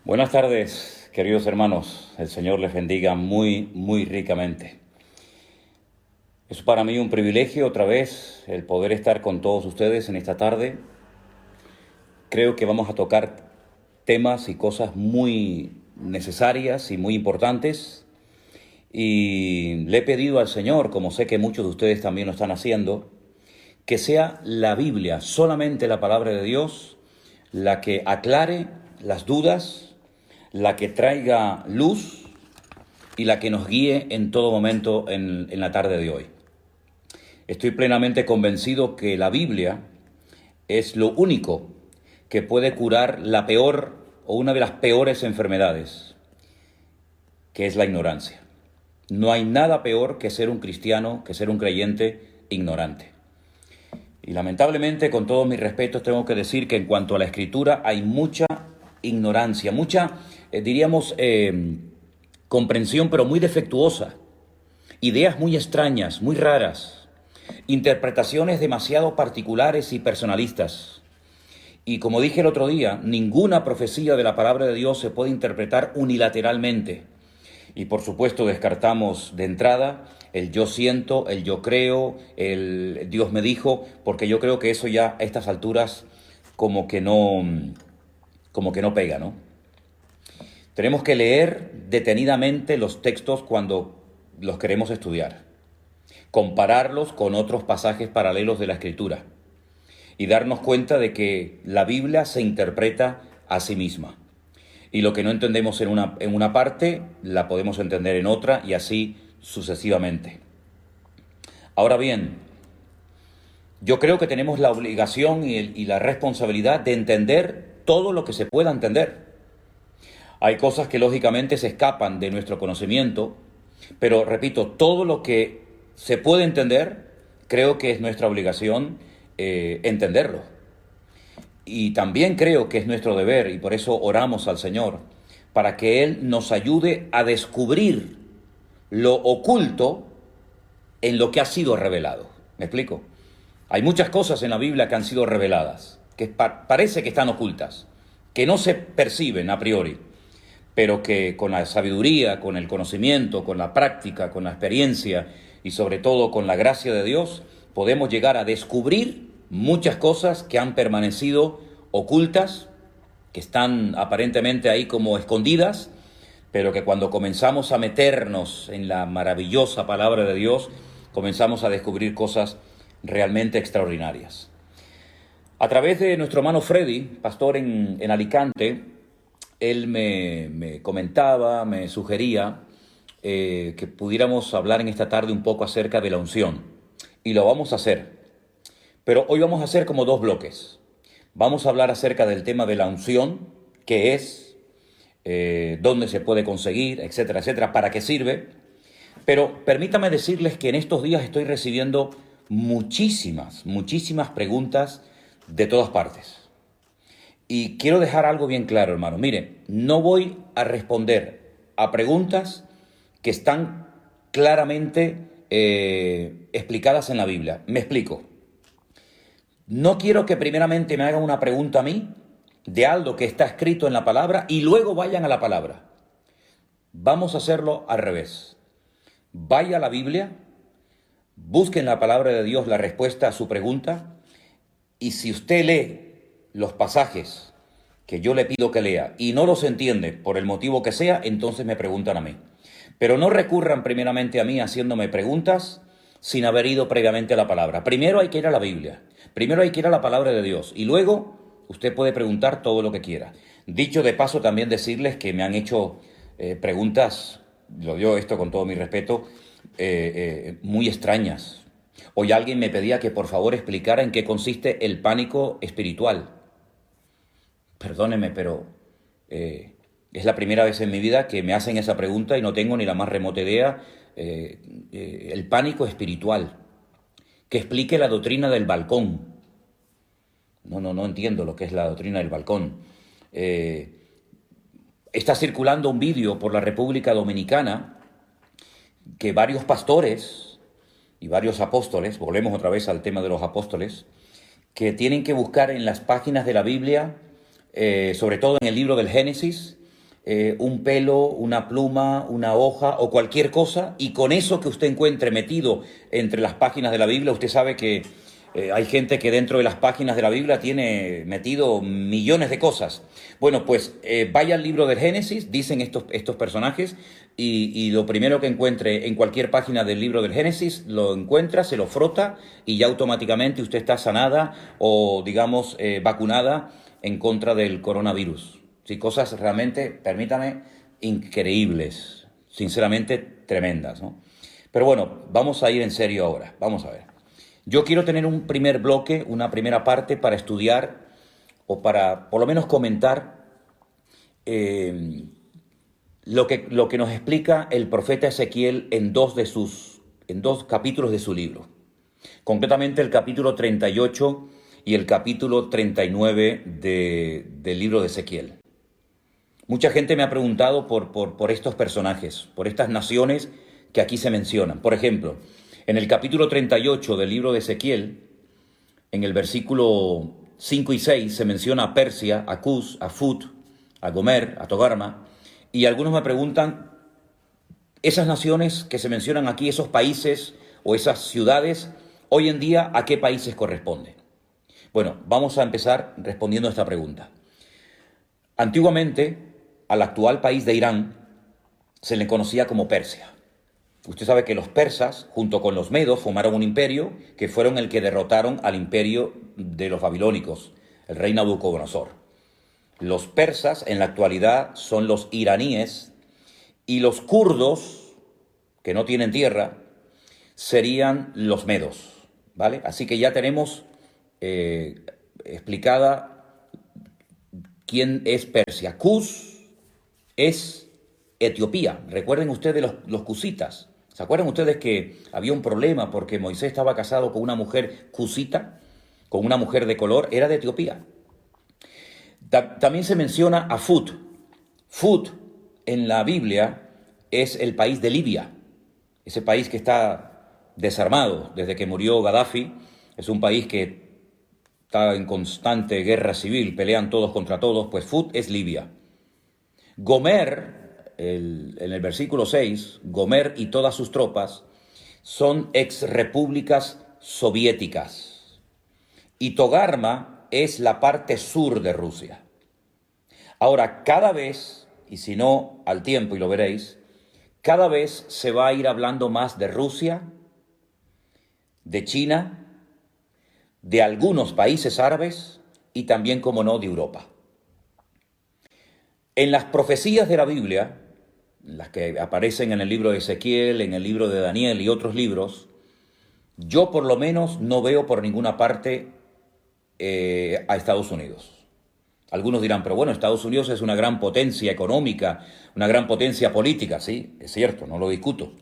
Buenas tardes, queridos hermanos. El Señor les bendiga muy ricamente. Es para mí un privilegio otra vez el poder estar con todos ustedes en esta tarde. Creo que vamos a tocar temas y cosas muy necesarias y muy importantes. Y le he pedido al Señor, como sé que muchos de ustedes también lo están haciendo, que sea la Biblia, solamente la palabra de Dios, la que aclare las dudas, la que traiga luz y la que nos guíe en todo momento en la tarde de hoy. Estoy plenamente convencido que la Biblia es lo único que puede curar la peor o una de las peores enfermedades, que es la ignorancia. No hay nada peor que ser un cristiano, que ser un creyente ignorante. Y lamentablemente, con todos mis respetos, tengo que decir que en cuanto a la Escritura hay mucha ignorancia, mucha, comprensión, pero muy defectuosa, ideas muy extrañas, muy raras, interpretaciones demasiado particulares y personalistas. Y como dije el otro día, ninguna profecía de la palabra de Dios se puede interpretar unilateralmente. Y por supuesto descartamos de entrada el yo siento, el yo creo, el Dios me dijo, porque yo creo que eso ya a estas alturas como que no pega, ¿no? Tenemos que leer detenidamente los textos cuando los queremos estudiar, compararlos con otros pasajes paralelos de la Escritura y darnos cuenta de que la Biblia se interpreta a sí misma. Y lo que no entendemos en una parte, la podemos entender en otra y así sucesivamente. Ahora bien, yo creo que tenemos la obligación y la responsabilidad de entender todo lo que se pueda entender. Hay cosas que lógicamente se escapan de nuestro conocimiento, pero repito, todo lo que se puede entender, creo que es nuestra obligación entenderlo. Y también creo que es nuestro deber, y por eso oramos al Señor, para que Él nos ayude a descubrir lo oculto en lo que ha sido revelado. ¿Me explico? Hay muchas cosas en la Biblia que han sido reveladas, que parece que están ocultas, que no se perciben a priori, pero que con la sabiduría, con el conocimiento, con la práctica, con la experiencia y sobre todo con la gracia de Dios, podemos llegar a descubrir muchas cosas que han permanecido ocultas, que están aparentemente ahí como escondidas, pero que cuando comenzamos a meternos en la maravillosa palabra de Dios, comenzamos a descubrir cosas realmente extraordinarias. A través de nuestro hermano Freddy, pastor en Alicante, él me comentaba, me sugería que pudiéramos hablar en esta tarde un poco acerca de la unción. Y lo vamos a hacer. Pero hoy vamos a hacer como dos bloques. Vamos a hablar acerca del tema de la unción, qué es, dónde se puede conseguir, etcétera, etcétera, para qué sirve. Pero permítame decirles que en estos días estoy recibiendo muchísimas preguntas de todas partes. Y quiero dejar algo bien claro, hermano. Mire, no voy a responder a preguntas que están claramente explicadas en la Biblia. Me explico. No quiero que primeramente me hagan una pregunta a mí de algo que está escrito en la palabra y luego vayan a la palabra. Vamos a hacerlo al revés. Vaya a la Biblia, busque en la palabra de Dios la respuesta a su pregunta y si usted lee los pasajes que yo le pido que lea y no los entiende por el motivo que sea, entonces me preguntan a mí. Pero no recurran primeramente a mí haciéndome preguntas sin haber ido previamente a la palabra. Primero hay que ir a la Biblia, primero hay que ir a la palabra de Dios y luego usted puede preguntar todo lo que quiera. Dicho de paso, también decirles que me han hecho preguntas, lo digo esto con todo mi respeto, muy extrañas. Hoy alguien me pedía que por favor explicara en qué consiste el pánico espiritual. Perdóneme, pero es la primera vez en mi vida que me hacen esa pregunta y no tengo ni la más remota idea. El pánico espiritual. Que explique la doctrina del balcón. No entiendo lo que es la doctrina del balcón. Está circulando un vídeo por la República Dominicana que varios pastores y varios apóstoles, volvemos otra vez al tema de los apóstoles, que tienen que buscar en las páginas de la Biblia, sobre todo en el libro del Génesis, un pelo, una pluma, una hoja o cualquier cosa, y con eso que usted encuentre metido entre las páginas de la Biblia, usted sabe que hay gente que dentro de las páginas de la Biblia tiene metido millones de cosas. Bueno, pues vaya al libro del Génesis, dicen estos personajes, y lo primero que encuentre en cualquier página del libro del Génesis, lo encuentra, se lo frota y ya automáticamente usted está sanada o, digamos, vacunada en contra del coronavirus. Sí, cosas realmente, permítame, increíbles, sinceramente tremendas, ¿no? Pero bueno, vamos a ir en serio ahora, vamos a ver. Yo quiero tener un primer bloque, una primera parte para estudiar o para por lo menos comentar lo que nos explica el profeta Ezequiel en dos capítulos de su libro. Concretamente el capítulo 38 y el capítulo 39 del libro de Ezequiel. Mucha gente me ha preguntado por estos personajes, por estas naciones que aquí se mencionan. Por ejemplo, en el capítulo 38 del libro de Ezequiel, en el versículo 5 y 6, se menciona a Persia, a Cus, a Fut, a Gomer, a Togarma, y algunos me preguntan, esas naciones que se mencionan aquí, esos países o esas ciudades, hoy en día, ¿a qué países corresponden? Bueno, vamos a empezar respondiendo a esta pregunta. Antiguamente, al actual país de Irán se le conocía como Persia. Usted sabe que los persas, junto con los medos, formaron un imperio que fueron el que derrotaron al imperio de los babilónicos, el rey Nabucodonosor. Los persas en la actualidad son los iraníes y los kurdos, que no tienen tierra, serían los medos, ¿vale? Así que ya tenemos explicada quién es Persia. Cus es Etiopía. Recuerden ustedes los cusitas. ¿Se acuerdan ustedes que había un problema porque Moisés estaba casado con una mujer cusita, con una mujer de color? Era de Etiopía. También se menciona a Fut. Fut en la Biblia es el país de Libia, ese país que está desarmado desde que murió Gaddafi. Es un país que está en constante guerra civil, pelean todos contra todos, pues Fut es Libia. Gomer, en el versículo 6, Gomer y todas sus tropas son exrepúblicas soviéticas. Y Togarma es la parte sur de Rusia. Ahora, cada vez, y si no al tiempo y lo veréis, cada vez se va a ir hablando más de Rusia, de China, de algunos países árabes y también, como no, de Europa. En las profecías de la Biblia, las que aparecen en el libro de Ezequiel, en el libro de Daniel y otros libros, yo por lo menos no veo por ninguna parte a Estados Unidos. Algunos dirán, pero bueno, Estados Unidos es una gran potencia económica, una gran potencia política, sí, es cierto, no lo discuto,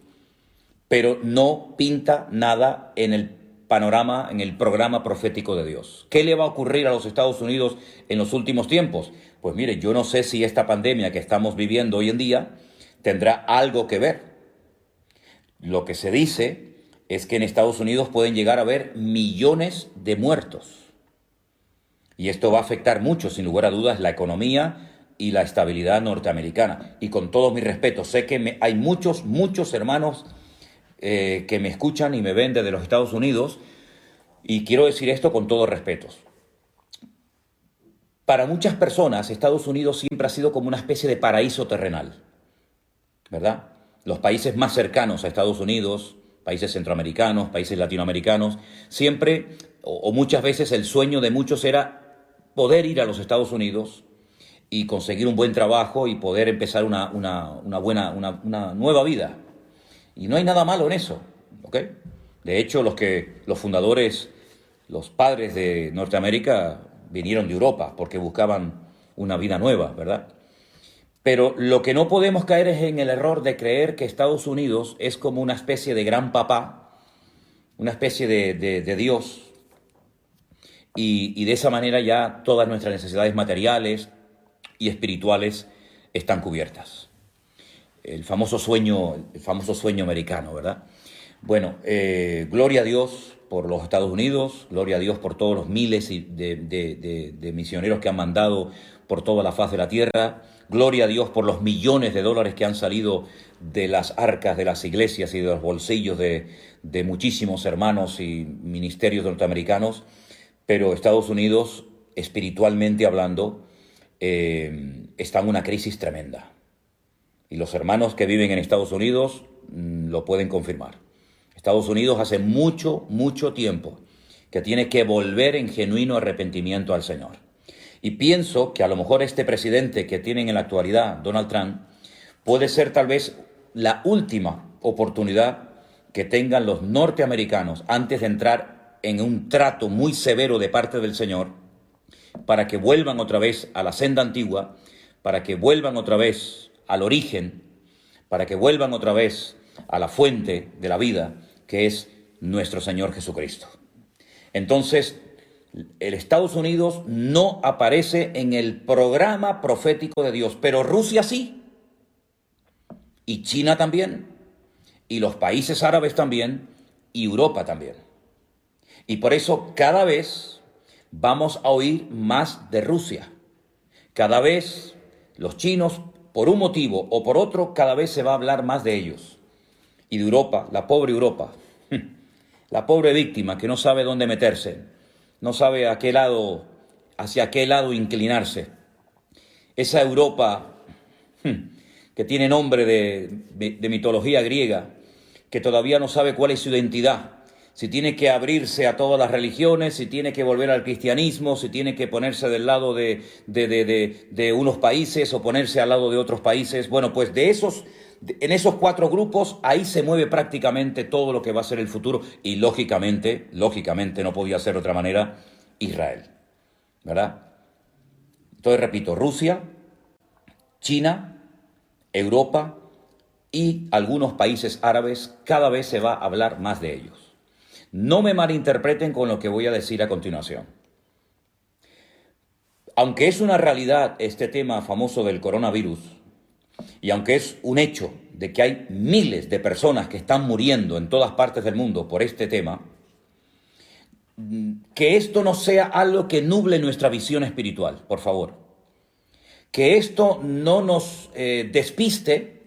pero no pinta nada en el panorama, en el programa profético de Dios. ¿Qué le va a ocurrir a los Estados Unidos en los últimos tiempos? Pues mire, yo no sé si esta pandemia que estamos viviendo hoy en día tendrá algo que ver. Lo que se dice es que en Estados Unidos pueden llegar a haber millones de muertos. Y esto va a afectar mucho, sin lugar a dudas, la economía y la estabilidad norteamericana. Y con todos mis respetos, sé que hay muchos hermanos que me escuchan y me ven desde los Estados Unidos, y quiero decir esto con todos respetos. Para muchas personas, Estados Unidos siempre ha sido como una especie de paraíso terrenal, ¿verdad? Los países más cercanos a Estados Unidos, países centroamericanos, países latinoamericanos, siempre o muchas veces el sueño de muchos era poder ir a los Estados Unidos y conseguir un buen trabajo y poder empezar una nueva vida. Y no hay nada malo en eso, ¿ok? De hecho, los fundadores, los padres de Norteamérica vinieron de Europa porque buscaban una vida nueva, ¿verdad? Pero lo que no podemos caer es en el error de creer que Estados Unidos es como una especie de gran papá, una especie de Dios, y de esa manera ya todas nuestras necesidades materiales y espirituales están cubiertas. El famoso sueño americano, ¿verdad? Bueno, gloria a Dios por los Estados Unidos, gloria a Dios por todos los miles de misioneros que han mandado por toda la faz de la tierra. Gloria a Dios por los millones de dólares que han salido de las arcas de las iglesias y de los bolsillos de muchísimos hermanos y ministerios norteamericanos. Pero Estados Unidos, espiritualmente hablando, está en una crisis tremenda. Y los hermanos que viven en Estados Unidos lo pueden confirmar. Estados Unidos hace mucho, mucho tiempo que tiene que volver en genuino arrepentimiento al Señor. Y pienso que a lo mejor este presidente que tienen en la actualidad, Donald Trump, puede ser tal vez la última oportunidad que tengan los norteamericanos antes de entrar en un trato muy severo de parte del Señor, para que vuelvan otra vez a la senda antigua, para que vuelvan otra vez al origen, para que vuelvan otra vez a la fuente de la vida, que es nuestro Señor Jesucristo. Entonces, el Estados Unidos no aparece en el programa profético de Dios, pero Rusia sí, y China también, y los países árabes también, y Europa también. Y por eso cada vez vamos a oír más de Rusia. Cada vez los chinos, por un motivo o por otro, cada vez se va a hablar más de ellos. Y de Europa, la pobre Europa, la pobre víctima que no sabe dónde meterse, no sabe hacia qué lado inclinarse. Esa Europa que tiene nombre de mitología griega, que todavía no sabe cuál es su identidad, si tiene que abrirse a todas las religiones, si tiene que volver al cristianismo, si tiene que ponerse del lado de unos países o ponerse al lado de otros países. Bueno, pues en esos cuatro grupos, ahí se mueve prácticamente todo lo que va a ser el futuro. Y lógicamente, no podía ser de otra manera, Israel, ¿verdad? Entonces, repito, Rusia, China, Europa y algunos países árabes, cada vez se va a hablar más de ellos. No me malinterpreten con lo que voy a decir a continuación. Aunque es una realidad este tema famoso del coronavirus, y aunque es un hecho de que hay miles de personas que están muriendo en todas partes del mundo por este tema, que esto no sea algo que nuble nuestra visión espiritual, por favor. Que esto no nos despiste,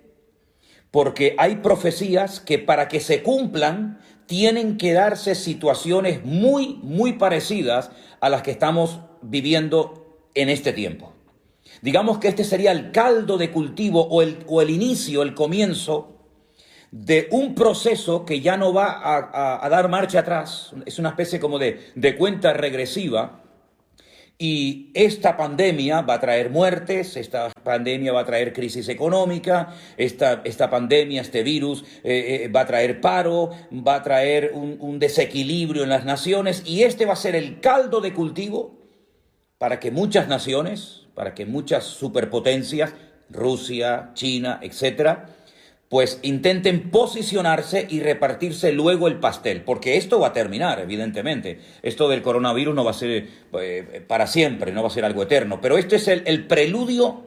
porque hay profecías que para que se cumplan tienen que darse situaciones muy, muy parecidas a las que estamos viviendo en este tiempo. Digamos que este sería el caldo de cultivo o el inicio, el comienzo de un proceso que ya no va a dar marcha atrás. Es una especie como de cuenta regresiva. Y esta pandemia va a traer muertes, esta pandemia va a traer crisis económica, esta pandemia, este virus va a traer paro, va a traer un desequilibrio en las naciones, y este va a ser el caldo de cultivo para que muchas naciones, para que muchas superpotencias, Rusia, China, etcétera, pues intenten posicionarse y repartirse luego el pastel, porque esto va a terminar, evidentemente. Esto del coronavirus no va a ser para siempre, no va a ser algo eterno, pero este es el preludio,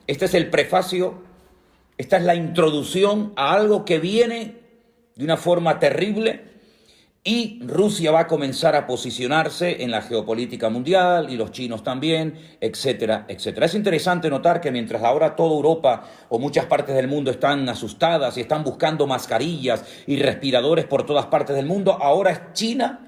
este es el prefacio, esta es la introducción a algo que viene de una forma terrible, y Rusia va a comenzar a posicionarse en la geopolítica mundial, y los chinos también, etcétera, etcétera. Es interesante notar que mientras ahora toda Europa o muchas partes del mundo están asustadas y están buscando mascarillas y respiradores por todas partes del mundo, ahora es China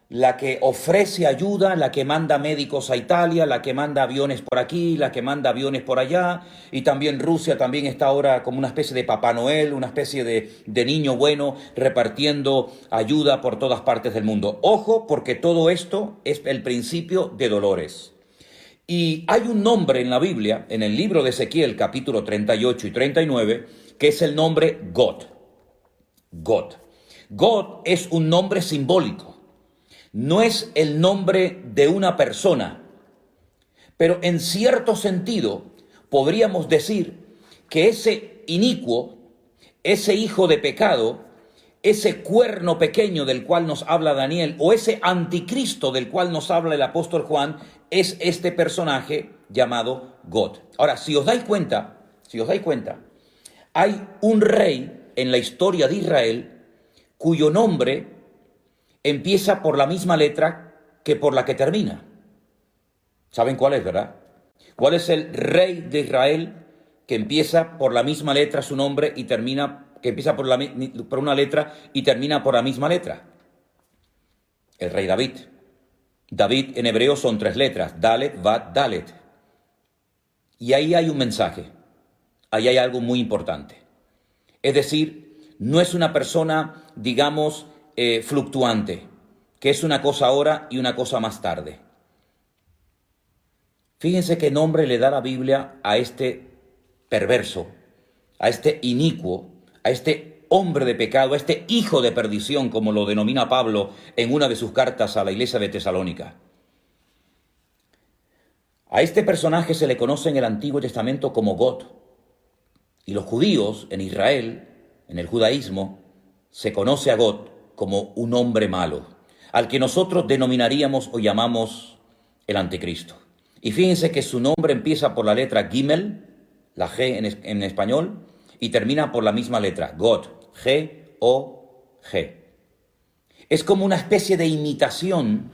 la que ofrece ayuda, la que manda médicos a Italia, la que manda aviones por aquí, la que manda aviones por allá, y también Rusia también está ahora como una especie de Papá Noel, una especie de niño bueno repartiendo ayuda por todas partes del mundo. Ojo, porque todo esto es el principio de dolores. Y hay un nombre en la Biblia, en el libro de Ezequiel, capítulo 38 y 39, que es el nombre God. God. God es un nombre simbólico. No es el nombre de una persona, pero en cierto sentido podríamos decir que ese inicuo, ese hijo de pecado, ese cuerno pequeño del cual nos habla Daniel, o ese anticristo del cual nos habla el apóstol Juan, es este personaje llamado God. Ahora, si os dais cuenta, hay un rey en la historia de Israel cuyo nombre empieza por la misma letra que por la que termina. ¿Saben cuál es, verdad? ¿Cuál es el rey de Israel que empieza por la misma letra su nombre y termina, que empieza por una letra y termina por la misma letra? El rey David. David en hebreo son 3 letras, Dalet, Vat, Dalet. Y ahí hay un mensaje, ahí hay algo muy importante. Es decir, no es una persona, digamos, fluctuante, que es una cosa ahora y una cosa más tarde. Fíjense qué nombre le da la Biblia a este perverso, a este inicuo, a este hombre de pecado, a este hijo de perdición, como lo denomina Pablo en una de sus cartas a la iglesia de Tesalónica. A este personaje se le conoce en el Antiguo Testamento como God. Y los judíos en Israel, en el judaísmo, se conoce a God como un hombre malo, al que nosotros denominaríamos o llamamos el anticristo. Y fíjense que su nombre empieza por la letra Gimel, la G en español, y termina por la misma letra, God, G-O-G. Es como una especie de imitación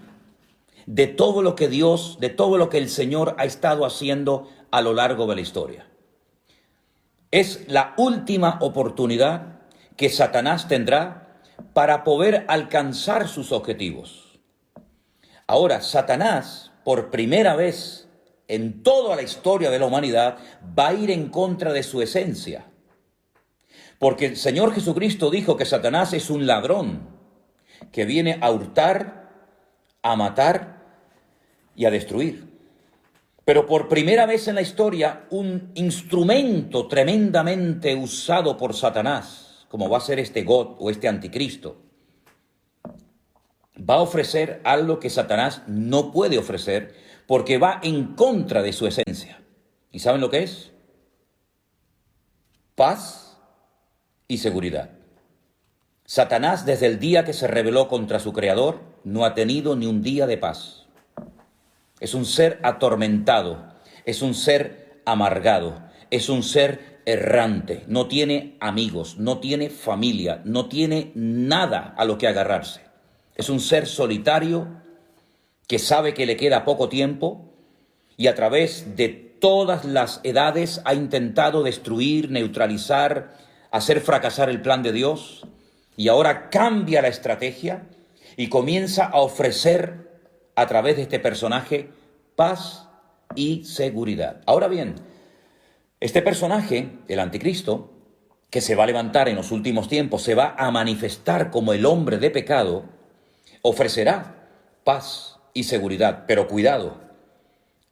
de todo lo que Dios, de todo lo que el Señor ha estado haciendo a lo largo de la historia. Es la última oportunidad que Satanás tendrá para poder alcanzar sus objetivos. Ahora, Satanás, por primera vez en toda la historia de la humanidad, va a ir en contra de su esencia. Porque el Señor Jesucristo dijo que Satanás es un ladrón que viene a hurtar, a matar y a destruir. Pero por primera vez en la historia, un instrumento tremendamente usado por Satanás, como va a ser este God o este anticristo, va a ofrecer algo que Satanás no puede ofrecer porque va en contra de su esencia. ¿Y saben lo que es? Paz y seguridad. Satanás, desde el día que se rebeló contra su creador, no ha tenido ni un día de paz. Es un ser atormentado, es un ser amargado, es un ser errante, no tiene amigos, no tiene familia, no tiene nada a lo que agarrarse. Es un ser solitario que sabe que le queda poco tiempo y a través de todas las edades ha intentado destruir, neutralizar, hacer fracasar el plan de Dios, y ahora cambia la estrategia y comienza a ofrecer a través de este personaje paz y seguridad. Ahora bien, este personaje, el anticristo, que se va a levantar en los últimos tiempos, se va a manifestar como el hombre de pecado, ofrecerá paz y seguridad, pero cuidado,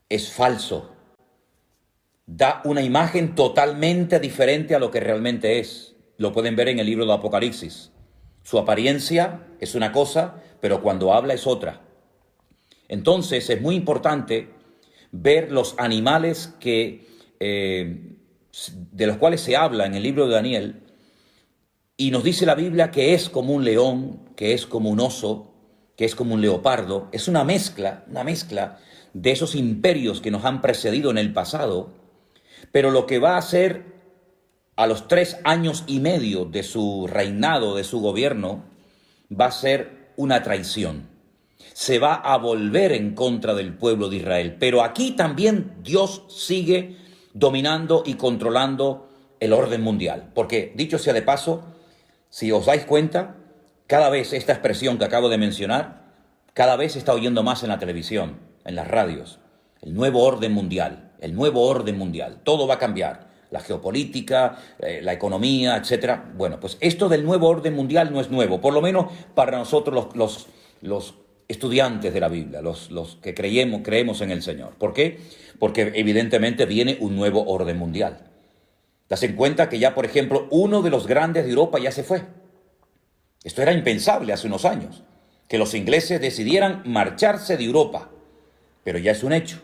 es falso. Da una imagen totalmente diferente a lo que realmente es. Lo pueden ver en el libro de Apocalipsis. Su apariencia es una cosa, pero cuando habla es otra. Entonces es muy importante ver los animales de los cuales se habla en el libro de Daniel, y nos dice la Biblia que es como un león, que es como un oso, que es como un leopardo. Es una mezcla de esos imperios que nos han precedido en el pasado, pero lo que va a hacer a los 3 años y medio de su reinado, de su gobierno, va a ser una traición. Se va a volver en contra del pueblo de Israel. Pero aquí también Dios sigue dominando y controlando el orden mundial. Porque, dicho sea de paso, si os dais cuenta, cada vez esta expresión que acabo de mencionar, cada vez se está oyendo más en la televisión, en las radios. El nuevo orden mundial, el nuevo orden mundial. Todo va a cambiar. La geopolítica, la economía, etcétera. Bueno, pues esto del nuevo orden mundial no es nuevo, por lo menos para nosotros los estudiantes de la Biblia, los que creemos en el Señor. ¿Por qué? Porque evidentemente viene un nuevo orden mundial. Das en cuenta que ya, por ejemplo, uno de los grandes de Europa ya se fue. Esto era impensable hace unos años, que los ingleses decidieran marcharse de Europa, pero ya es un hecho.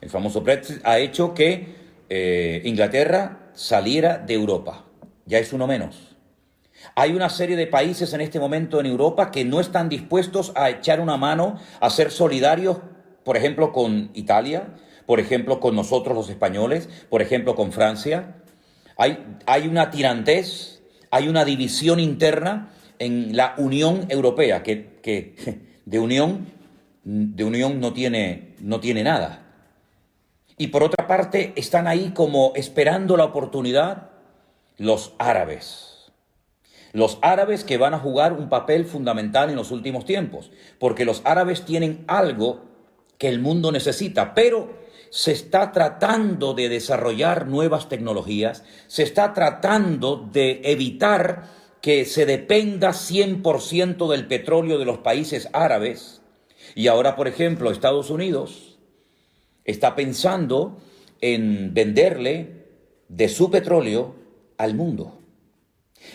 El famoso Brexit ha hecho que Inglaterra saliera de Europa. Ya es uno menos. Hay una serie de países en este momento en Europa que no están dispuestos a echar una mano, a ser solidarios, por ejemplo, con Italia, por ejemplo, con nosotros los españoles, por ejemplo, con Francia. Hay una tirantez, hay una división interna en la Unión Europea, que de unión no tiene nada. Y por otra parte, están ahí como esperando la oportunidad los árabes. Los árabes que van a jugar un papel fundamental en los últimos tiempos, porque los árabes tienen algo que el mundo necesita, pero se está tratando de desarrollar nuevas tecnologías, se está tratando de evitar que se dependa 100% del petróleo de los países árabes. Y ahora, por ejemplo, Estados Unidos está pensando en venderle de su petróleo al mundo.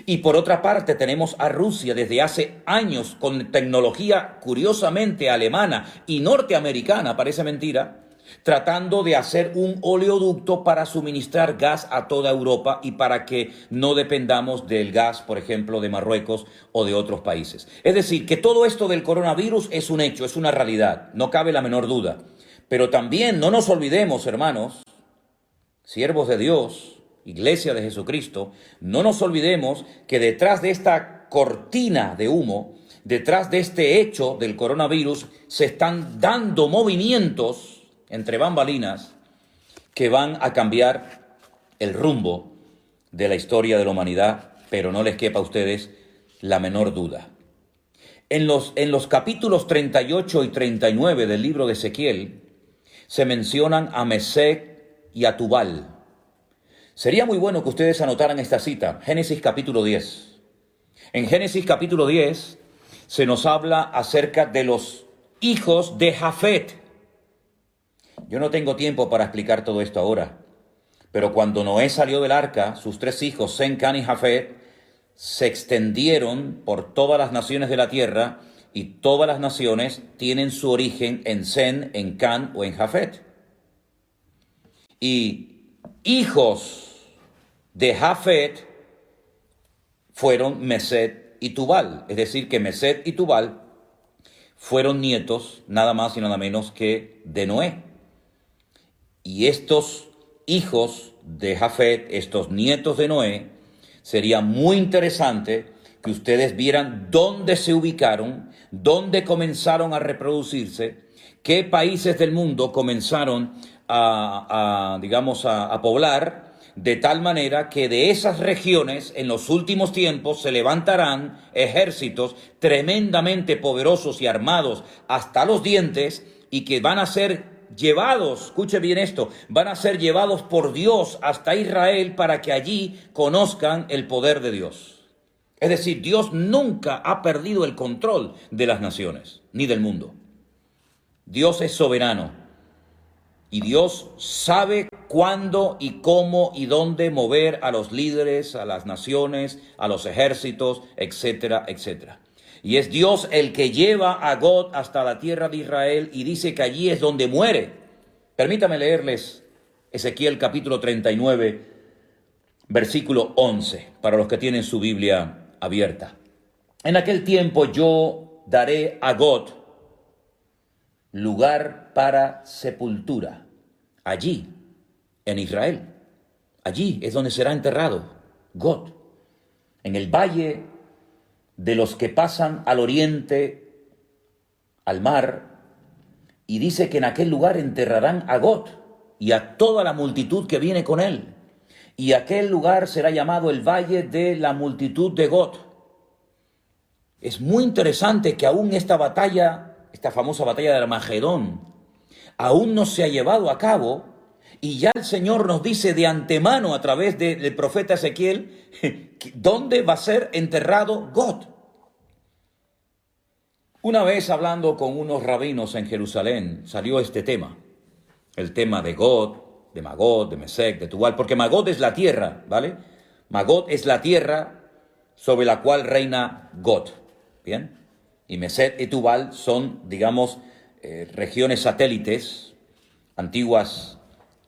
Y por otra parte tenemos a Rusia desde hace años con tecnología curiosamente alemana y norteamericana, parece mentira, tratando de hacer un oleoducto para suministrar gas a toda Europa y para que no dependamos del gas, por ejemplo, de Marruecos o de otros países. Es decir, que todo esto del coronavirus es un hecho, es una realidad, no cabe la menor duda. Pero también no nos olvidemos, hermanos, siervos de Dios, Iglesia de Jesucristo, no nos olvidemos que detrás de esta cortina de humo, detrás de este hecho del coronavirus, se están dando movimientos entre bambalinas que van a cambiar el rumbo de la historia de la humanidad, pero no les quepa a ustedes la menor duda. En los capítulos 38 y 39 del libro de Ezequiel se mencionan a Mesec y a Tubal. Sería muy bueno que ustedes anotaran esta cita, Génesis capítulo 10. En Génesis capítulo 10 se nos habla acerca de los hijos de Jafet. Yo no tengo tiempo para explicar todo esto ahora, pero cuando Noé salió del arca, sus tres hijos, Sem, Can y Jafet, se extendieron por todas las naciones de la tierra y todas las naciones tienen su origen en Sem, en Can o en Jafet. Y hijos de Jafet fueron Mesed y Tubal, es decir, que Mesed y Tubal fueron nietos nada más y nada menos que de Noé. Y estos hijos de Jafet, estos nietos de Noé, sería muy interesante que ustedes vieran dónde se ubicaron, dónde comenzaron a reproducirse, qué países del mundo comenzaron a poblar, de tal manera que de esas regiones en los últimos tiempos se levantarán ejércitos tremendamente poderosos y armados hasta los dientes y que van a ser llevados, escuche bien esto, van a ser llevados por Dios hasta Israel para que allí conozcan el poder de Dios. Es decir, Dios nunca ha perdido el control de las naciones, ni del mundo. Dios es soberano y Dios sabe cuándo y cómo y dónde mover a los líderes, a las naciones, a los ejércitos, etcétera, etcétera. Y es Dios el que lleva a God hasta la tierra de Israel y dice que allí es donde muere. Permítame leerles Ezequiel capítulo 39, versículo 11, para los que tienen su Biblia abierta. En aquel tiempo yo daré a God lugar para sepultura, allí, en Israel. Allí es donde será enterrado God, en el valle de los que pasan al oriente, al mar, y dice que en aquel lugar enterrarán a God y a toda la multitud que viene con él. Y aquel lugar será llamado el Valle de la Multitud de God. Es muy interesante que aún esta batalla, esta famosa batalla de Armagedón, aún no se ha llevado a cabo, y ya el Señor nos dice de antemano a través del profeta Ezequiel dónde va a ser enterrado God. Una vez hablando con unos rabinos en Jerusalén, salió este tema, el tema de God, de Magog, de Mesec, de Tubal, porque Magog es la tierra, ¿vale? Magog es la tierra sobre la cual reina God, ¿bien? Y Mesec y Tubal son, digamos, regiones satélites, antiguas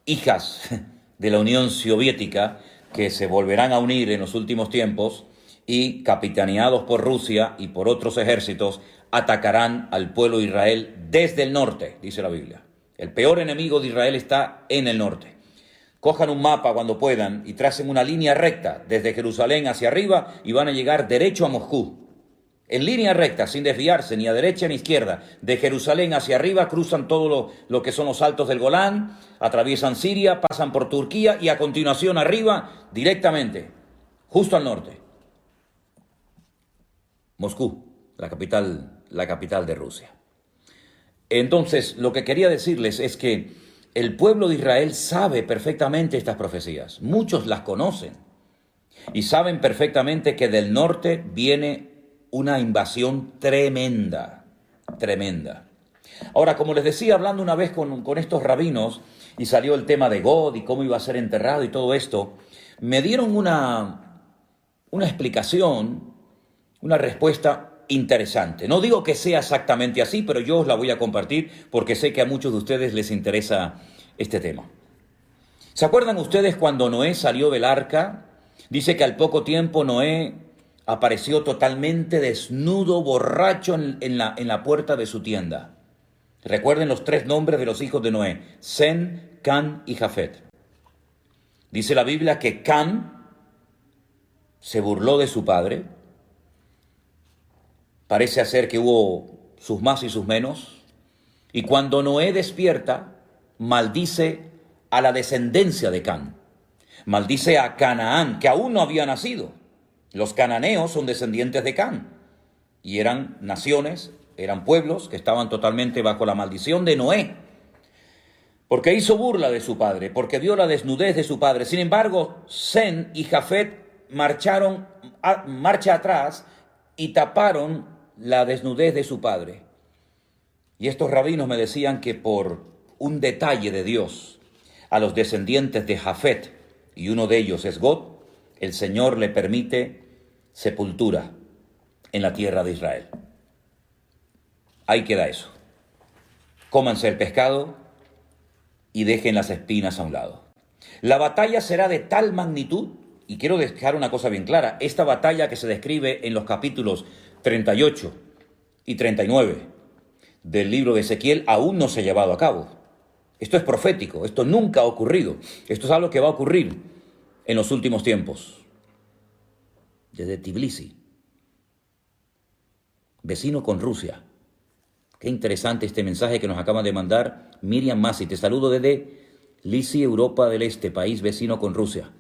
hijas de la Unión Soviética, que se volverán a unir en los últimos tiempos y, capitaneados por Rusia y por otros ejércitos, atacarán al pueblo de Israel desde el norte, dice la Biblia. El peor enemigo de Israel está en el norte. Cojan un mapa cuando puedan y tracen una línea recta desde Jerusalén hacia arriba y van a llegar derecho a Moscú. en línea recta, sin desviarse ni a derecha ni a izquierda, de Jerusalén hacia arriba, cruzan todo lo que son los altos del Golán, atraviesan Siria, pasan por Turquía y a continuación arriba, directamente, justo al norte. Moscú, la capital de Rusia. Entonces, lo que quería decirles es que el pueblo de Israel sabe perfectamente estas profecías. Muchos las conocen y saben perfectamente que del norte viene una invasión tremenda, tremenda. Ahora, como les decía, hablando una vez con estos rabinos, y salió el tema de God y cómo iba a ser enterrado y todo esto, me dieron una explicación, una respuesta interesante. No digo que sea exactamente así, pero yo os la voy a compartir porque sé que a muchos de ustedes les interesa este tema. ¿Se acuerdan ustedes cuando Noé salió del arca? Dice que al poco tiempo Noé apareció totalmente desnudo, borracho en la puerta de su tienda. Recuerden los 3 nombres de los hijos de Noé: Sem, Can y Jafet. Dice la Biblia que Can se burló de su padre. Parece ser que hubo sus más y sus menos. Y cuando Noé despierta, maldice a la descendencia de Can. Maldice a Canaán, que aún no había nacido. Los cananeos son descendientes de Can. Y eran naciones, eran pueblos que estaban totalmente bajo la maldición de Noé. Porque hizo burla de su padre, porque vio la desnudez de su padre. Sin embargo, Sem y Jafet marcharon marcha atrás y taparon la desnudez de su padre. Y estos rabinos me decían que por un detalle de Dios a los descendientes de Jafet, y uno de ellos es God, el Señor le permite sepultura en la tierra de Israel. Ahí queda eso. Cómanse el pescado y dejen las espinas a un lado. La batalla será de tal magnitud, y quiero dejar una cosa bien clara, esta batalla que se describe en los capítulos 38 y 39 del libro de Ezequiel aún no se ha llevado a cabo. Esto es profético, esto nunca ha ocurrido. Esto es algo que va a ocurrir en los últimos tiempos. Desde Tbilisi, vecino con Rusia. Qué interesante este mensaje que nos acaba de mandar Miriam Masi. Te saludo desde Lisi, Europa del Este, país vecino con Rusia.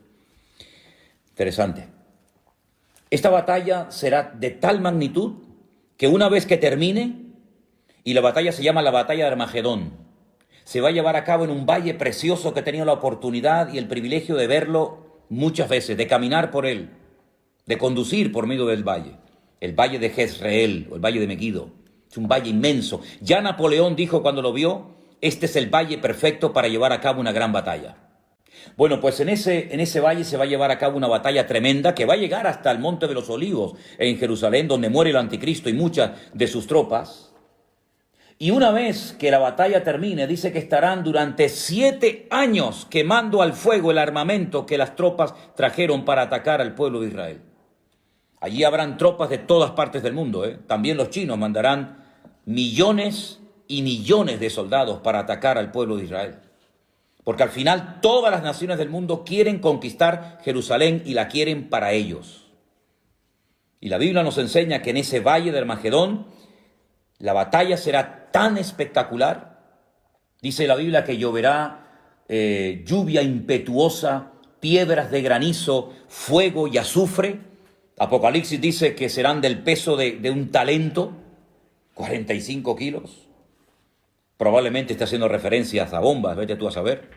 Interesante. Esta batalla será de tal magnitud que una vez que termine, y la batalla se llama la batalla de Armagedón, se va a llevar a cabo en un valle precioso que he tenido la oportunidad y el privilegio de verlo muchas veces, de caminar por él, de conducir por medio del valle. El valle de Jezreel o el valle de Megiddo. Es un valle inmenso. Ya Napoleón dijo cuando lo vio, este es el valle perfecto para llevar a cabo una gran batalla. Bueno, pues en ese valle se va a llevar a cabo una batalla tremenda que va a llegar hasta el Monte de los Olivos en Jerusalén, donde muere el anticristo y muchas de sus tropas. Y una vez que la batalla termine, dice que estarán durante 7 años quemando al fuego el armamento que las tropas trajeron para atacar al pueblo de Israel. Allí habrán tropas de todas partes del mundo, También los chinos mandarán millones y millones de soldados para atacar al pueblo de Israel. Porque al final todas las naciones del mundo quieren conquistar Jerusalén y la quieren para ellos. Y la Biblia nos enseña que en ese valle de Armagedón la batalla será tan espectacular. Dice la Biblia que lloverá lluvia impetuosa, piedras de granizo, fuego y azufre. Apocalipsis dice que serán del peso de un talento, 45 kilos. Probablemente está haciendo referencias a bombas, vete tú a saber.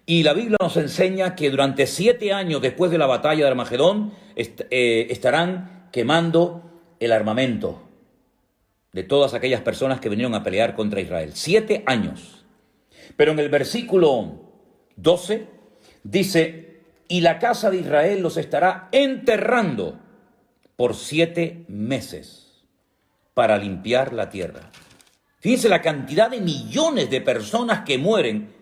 Y la Biblia nos enseña que durante 7 años después de la batalla de Armagedón estarán quemando el armamento de todas aquellas personas que vinieron a pelear contra Israel. 7 años. Pero en el versículo 12 dice, y la casa de Israel los estará enterrando por 7 meses para limpiar la tierra. Fíjense la cantidad de millones de personas que mueren,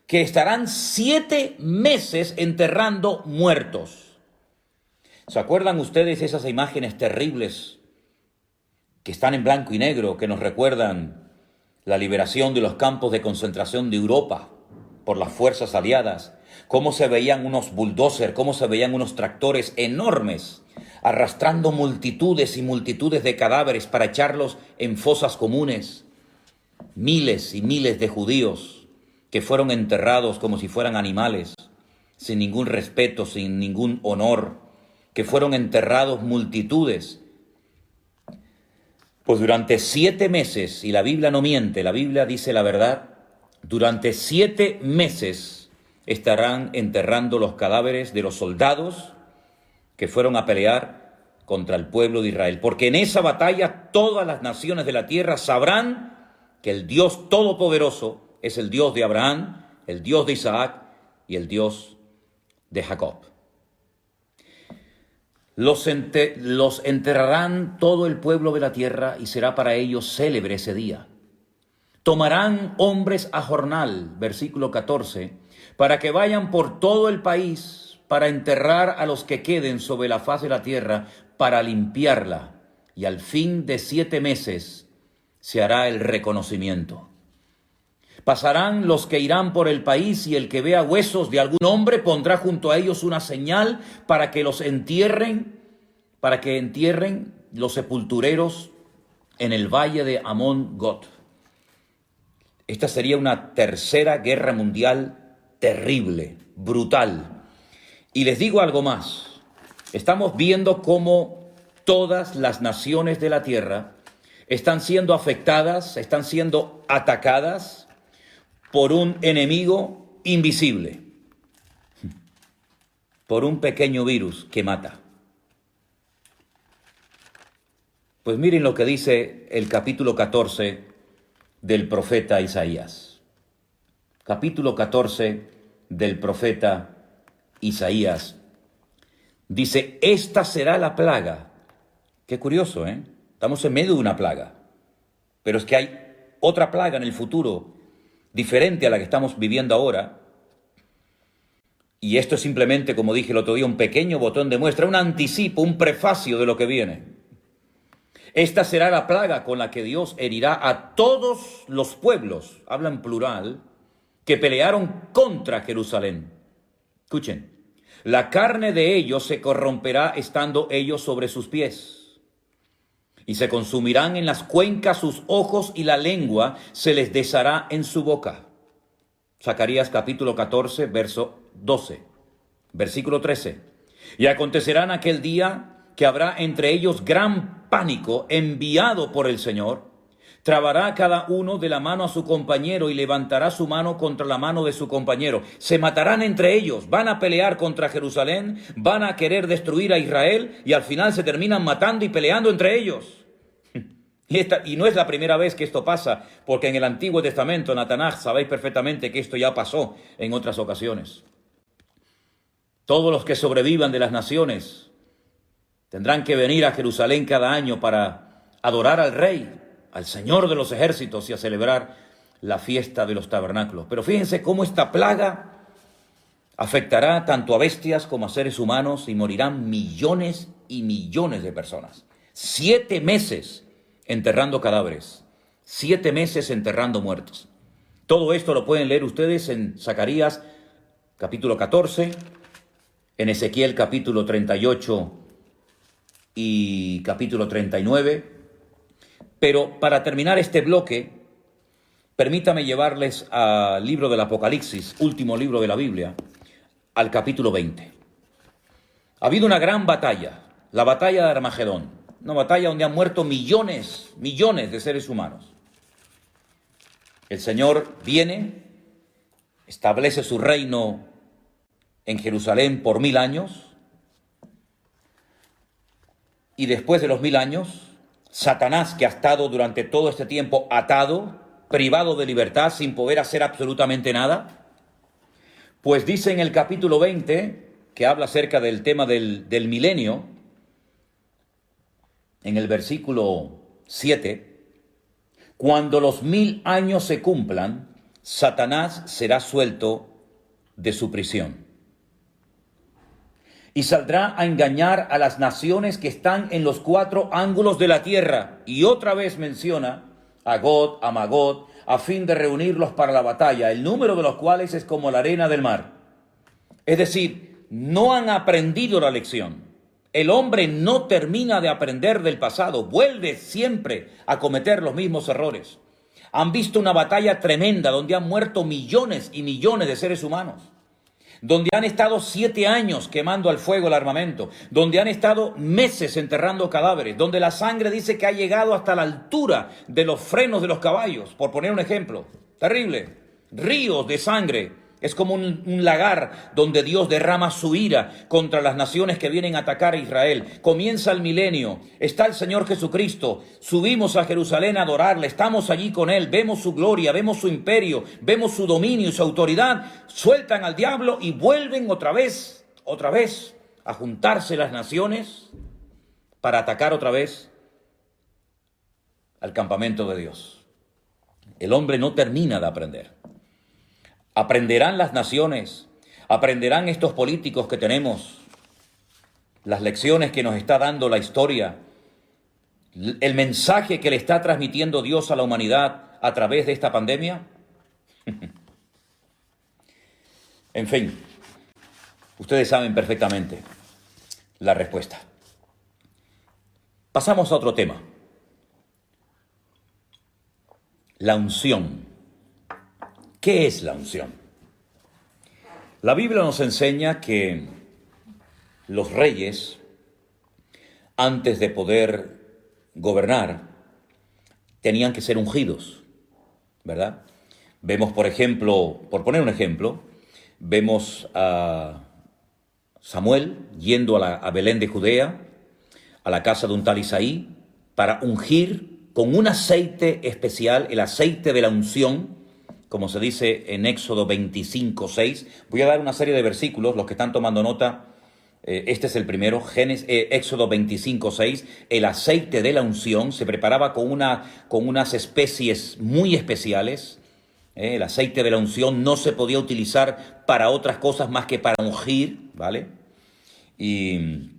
que estarán 7 meses enterrando muertos. ¿Se acuerdan ustedes esas imágenes terribles que están en blanco y negro, que nos recuerdan la liberación de los campos de concentración de Europa por las fuerzas aliadas? Cómo se veían unos bulldozers, cómo se veían unos tractores enormes arrastrando multitudes y multitudes de cadáveres para echarlos en fosas comunes. Miles y miles de judíos que fueron enterrados como si fueran animales, sin ningún respeto, sin ningún honor, que fueron enterrados multitudes. Pues durante 7 meses, y la Biblia no miente, la Biblia dice la verdad, durante 7 meses estarán enterrando los cadáveres de los soldados que fueron a pelear contra el pueblo de Israel. Porque en esa batalla todas las naciones de la tierra sabrán que el Dios Todopoderoso es el Dios de Abraham, el Dios de Isaac y el Dios de Jacob. Los enterrarán todo el pueblo de la tierra y será para ellos célebre ese día. Tomarán hombres a jornal, versículo 14, para que vayan por todo el país para enterrar a los que queden sobre la faz de la tierra, para limpiarla, y al fin de 7 meses se hará el reconocimiento. Pasarán los que irán por el país, y el que vea huesos de algún hombre pondrá junto a ellos una señal para que los entierren, para que entierren los sepultureros en el valle de Amón Gad. Esta sería una tercera guerra mundial terrible, brutal. Y les digo algo más. Estamos viendo cómo todas las naciones de la tierra están siendo afectadas, están siendo atacadas por un enemigo invisible, por un pequeño virus que mata. Pues miren lo que dice el capítulo 14 del profeta Isaías. Capítulo 14 del profeta Isaías. Dice, esta será la plaga. Qué curioso, ¿eh? Estamos en medio de una plaga. Pero es que hay otra plaga en el futuro, diferente a la que estamos viviendo ahora. Y esto es simplemente, como dije el otro día, un pequeño botón de muestra, un anticipo, un prefacio de lo que viene. Esta será la plaga con la que Dios herirá a todos los pueblos, habla en plural, que pelearon contra Jerusalén. Escuchen, la carne de ellos se corromperá estando ellos sobre sus pies, y se consumirán en las cuencas sus ojos, y la lengua se les deshará en su boca. Zacarías capítulo 14, verso 12, versículo 13. Y acontecerá en aquel día que habrá entre ellos gran pánico enviado por el Señor. Trabará cada uno de la mano a su compañero y levantará su mano contra la mano de su compañero. Se matarán entre ellos, van a pelear contra Jerusalén, van a querer destruir a Israel y al final se terminan matando y peleando entre ellos. Y no es la primera vez que esto pasa, porque en el Antiguo Testamento, en la Tanaj, sabéis perfectamente que esto ya pasó en otras ocasiones. Todos los que sobrevivan de las naciones tendrán que venir a Jerusalén cada año para adorar al Rey, al Señor de los ejércitos, y a celebrar la fiesta de los tabernáculos. Pero fíjense cómo esta plaga afectará tanto a bestias como a seres humanos, y morirán millones y millones de personas. 7 meses enterrando cadáveres, 7 meses enterrando muertos. Todo esto lo pueden leer ustedes en Zacarías capítulo 14, en Ezequiel capítulo 38 y capítulo 39. Pero para terminar este bloque, permítame llevarles al libro del Apocalipsis, último libro de la Biblia, al capítulo 20. Ha habido una gran batalla, la batalla de Armagedón, una batalla donde han muerto millones de seres humanos. El Señor viene, establece su reino en Jerusalén por 1000 años, y después de los 1000 años, Satanás, que ha estado durante todo este tiempo atado, privado de libertad, sin poder hacer absolutamente nada, pues dice en el capítulo 20, que habla acerca del tema del milenio, en el versículo 7, cuando los 1000 años se cumplan, Satanás será suelto de su prisión y saldrá a engañar a las naciones que están en los 4 ángulos de la tierra. Y otra vez menciona a Gog, a Magog, a fin de reunirlos para la batalla, el número de los cuales es como la arena del mar. Es decir, no han aprendido la lección. El hombre no termina de aprender del pasado, vuelve siempre a cometer los mismos errores. Han visto una batalla tremenda donde han muerto millones y millones de seres humanos, donde han estado 7 años quemando al fuego el armamento, donde han estado meses enterrando cadáveres, donde la sangre dice que ha llegado hasta la altura de los frenos de los caballos, por poner un ejemplo. Terrible. Ríos de sangre. Es como un lagar donde Dios derrama su ira contra las naciones que vienen a atacar a Israel. Comienza el milenio, está el Señor Jesucristo, subimos a Jerusalén a adorarle, estamos allí con Él, vemos su gloria, vemos su imperio, vemos su dominio y su autoridad, sueltan al diablo y vuelven otra vez a juntarse las naciones para atacar otra vez al campamento de Dios. El hombre no termina de aprender. Aprenderán las naciones, aprenderán estos políticos que tenemos, las lecciones que nos está dando la historia, el mensaje que le está transmitiendo Dios a la humanidad a través de esta pandemia. En fin, ustedes saben perfectamente la respuesta. Pasamos a otro tema. La unción. ¿Qué es la unción? La Biblia nos enseña que los reyes, antes de poder gobernar, tenían que ser ungidos, ¿verdad? Vemos, por ejemplo, por poner un ejemplo, vemos a Samuel yendo a Belén de Judea, a la casa de un tal Isaí, para ungir con un aceite especial, el aceite de la unción, como se dice en Éxodo 25:6. Voy a dar una serie de versículos, los que están tomando nota, este es el primero, Éxodo 25:6. El aceite de la unción se preparaba con unas especies muy especiales. El aceite de la unción no se podía utilizar para otras cosas más que para ungir, ¿vale? Y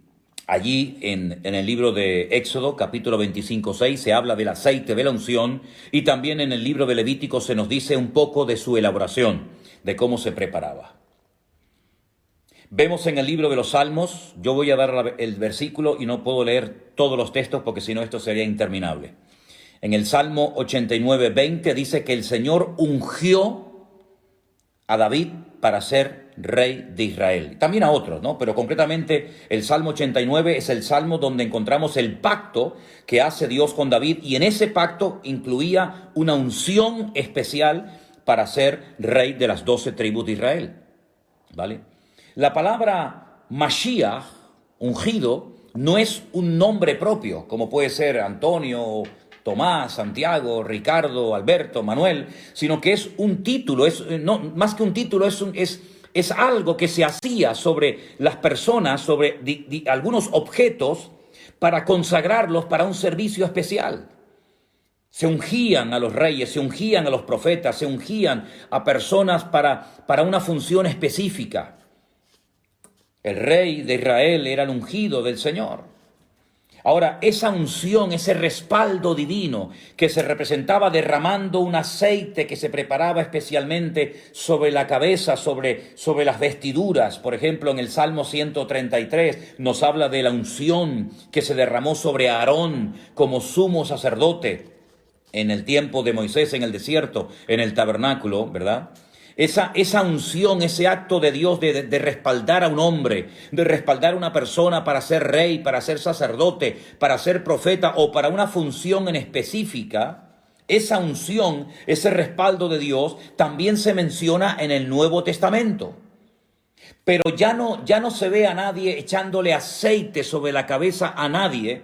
allí en el libro de Éxodo, capítulo 25:6, se habla del aceite de la unción, y también en el libro de Levítico se nos dice un poco de su elaboración, de cómo se preparaba. Vemos en el libro de los Salmos, yo voy a dar el versículo y no puedo leer todos los textos porque si no esto sería interminable. En el Salmo 89:20 dice que el Señor ungió a David para ser rey de Israel. También a otros, ¿no? Pero concretamente el Salmo 89 es el salmo donde encontramos el pacto que hace Dios con David, y en ese pacto incluía una unción especial para ser rey de las 12 tribus de Israel, ¿vale? La palabra Mashiach, ungido, no es un nombre propio, como puede ser Antonio, Tomás, Santiago, Ricardo, Alberto, Manuel, sino que es un título, más que un título, es algo que se hacía sobre las personas, sobre algunos objetos, para consagrarlos para un servicio especial. Se ungían a los reyes, se ungían a los profetas, se ungían a personas para una función específica. El rey de Israel era el ungido del Señor. Ahora, esa unción, ese respaldo divino que se representaba derramando un aceite que se preparaba especialmente sobre la cabeza, sobre las vestiduras. Por ejemplo, en el Salmo 133 nos habla de la unción que se derramó sobre Aarón como sumo sacerdote en el tiempo de Moisés en el desierto, en el tabernáculo, ¿verdad? Esa unción, ese acto de Dios de respaldar a un hombre, de respaldar a una persona para ser rey, para ser sacerdote, para ser profeta o para una función en específica, esa unción, ese respaldo de Dios también se menciona en el Nuevo Testamento. Pero ya no se ve a nadie echándole aceite sobre la cabeza a nadie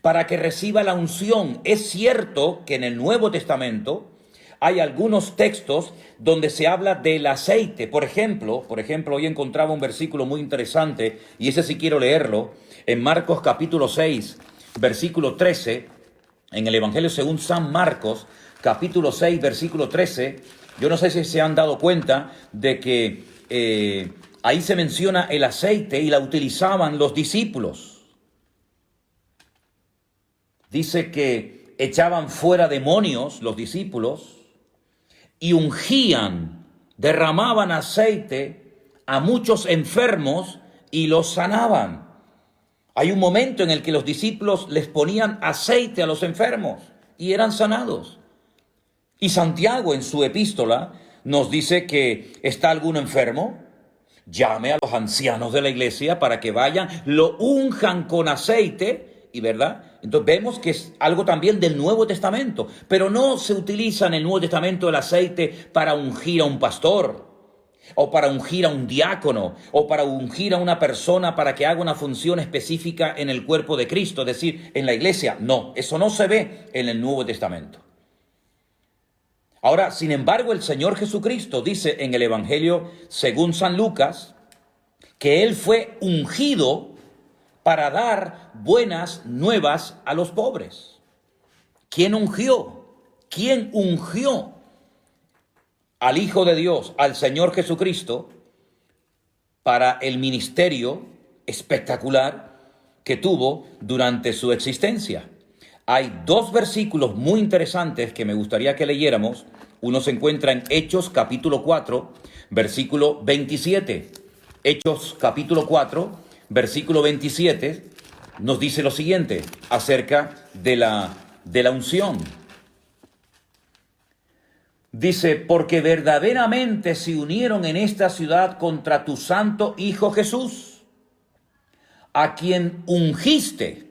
para que reciba la unción. Es cierto que en el Nuevo Testamento hay algunos textos donde se habla del aceite. Por ejemplo, hoy encontraba un versículo muy interesante, y ese sí quiero leerlo, en Marcos capítulo 6, versículo 13, en el Evangelio según San Marcos, capítulo 6, versículo 13. Yo no sé si se han dado cuenta de que ahí se menciona el aceite y la utilizaban los discípulos. Dice que echaban fuera demonios los discípulos y ungían, derramaban aceite a muchos enfermos y los sanaban. Hay un momento en el que los discípulos les ponían aceite a los enfermos y eran sanados. Y Santiago en su epístola nos dice que ¿está alguno enfermo? Llame a los ancianos de la iglesia para que vayan, lo unjan con aceite, y verdad. Entonces vemos que es algo también del Nuevo Testamento, pero no se utiliza en el Nuevo Testamento el aceite para ungir a un pastor, o para ungir a un diácono, o para ungir a una persona para que haga una función específica en el cuerpo de Cristo, es decir, en la iglesia. No, eso no se ve en el Nuevo Testamento. Ahora, sin embargo, el Señor Jesucristo dice en el Evangelio según San Lucas que Él fue ungido para dar buenas nuevas a los pobres. ¿Quién ungió? ¿Quién ungió al Hijo de Dios, al Señor Jesucristo, para el ministerio espectacular que tuvo durante su existencia? Hay dos versículos muy interesantes que me gustaría que leyéramos. Uno se encuentra en Hechos capítulo 4, versículo 27. Hechos capítulo 4, versículo 27, nos dice lo siguiente acerca de la unción. Dice, porque verdaderamente se unieron en esta ciudad contra tu santo Hijo Jesús, a quien ungiste,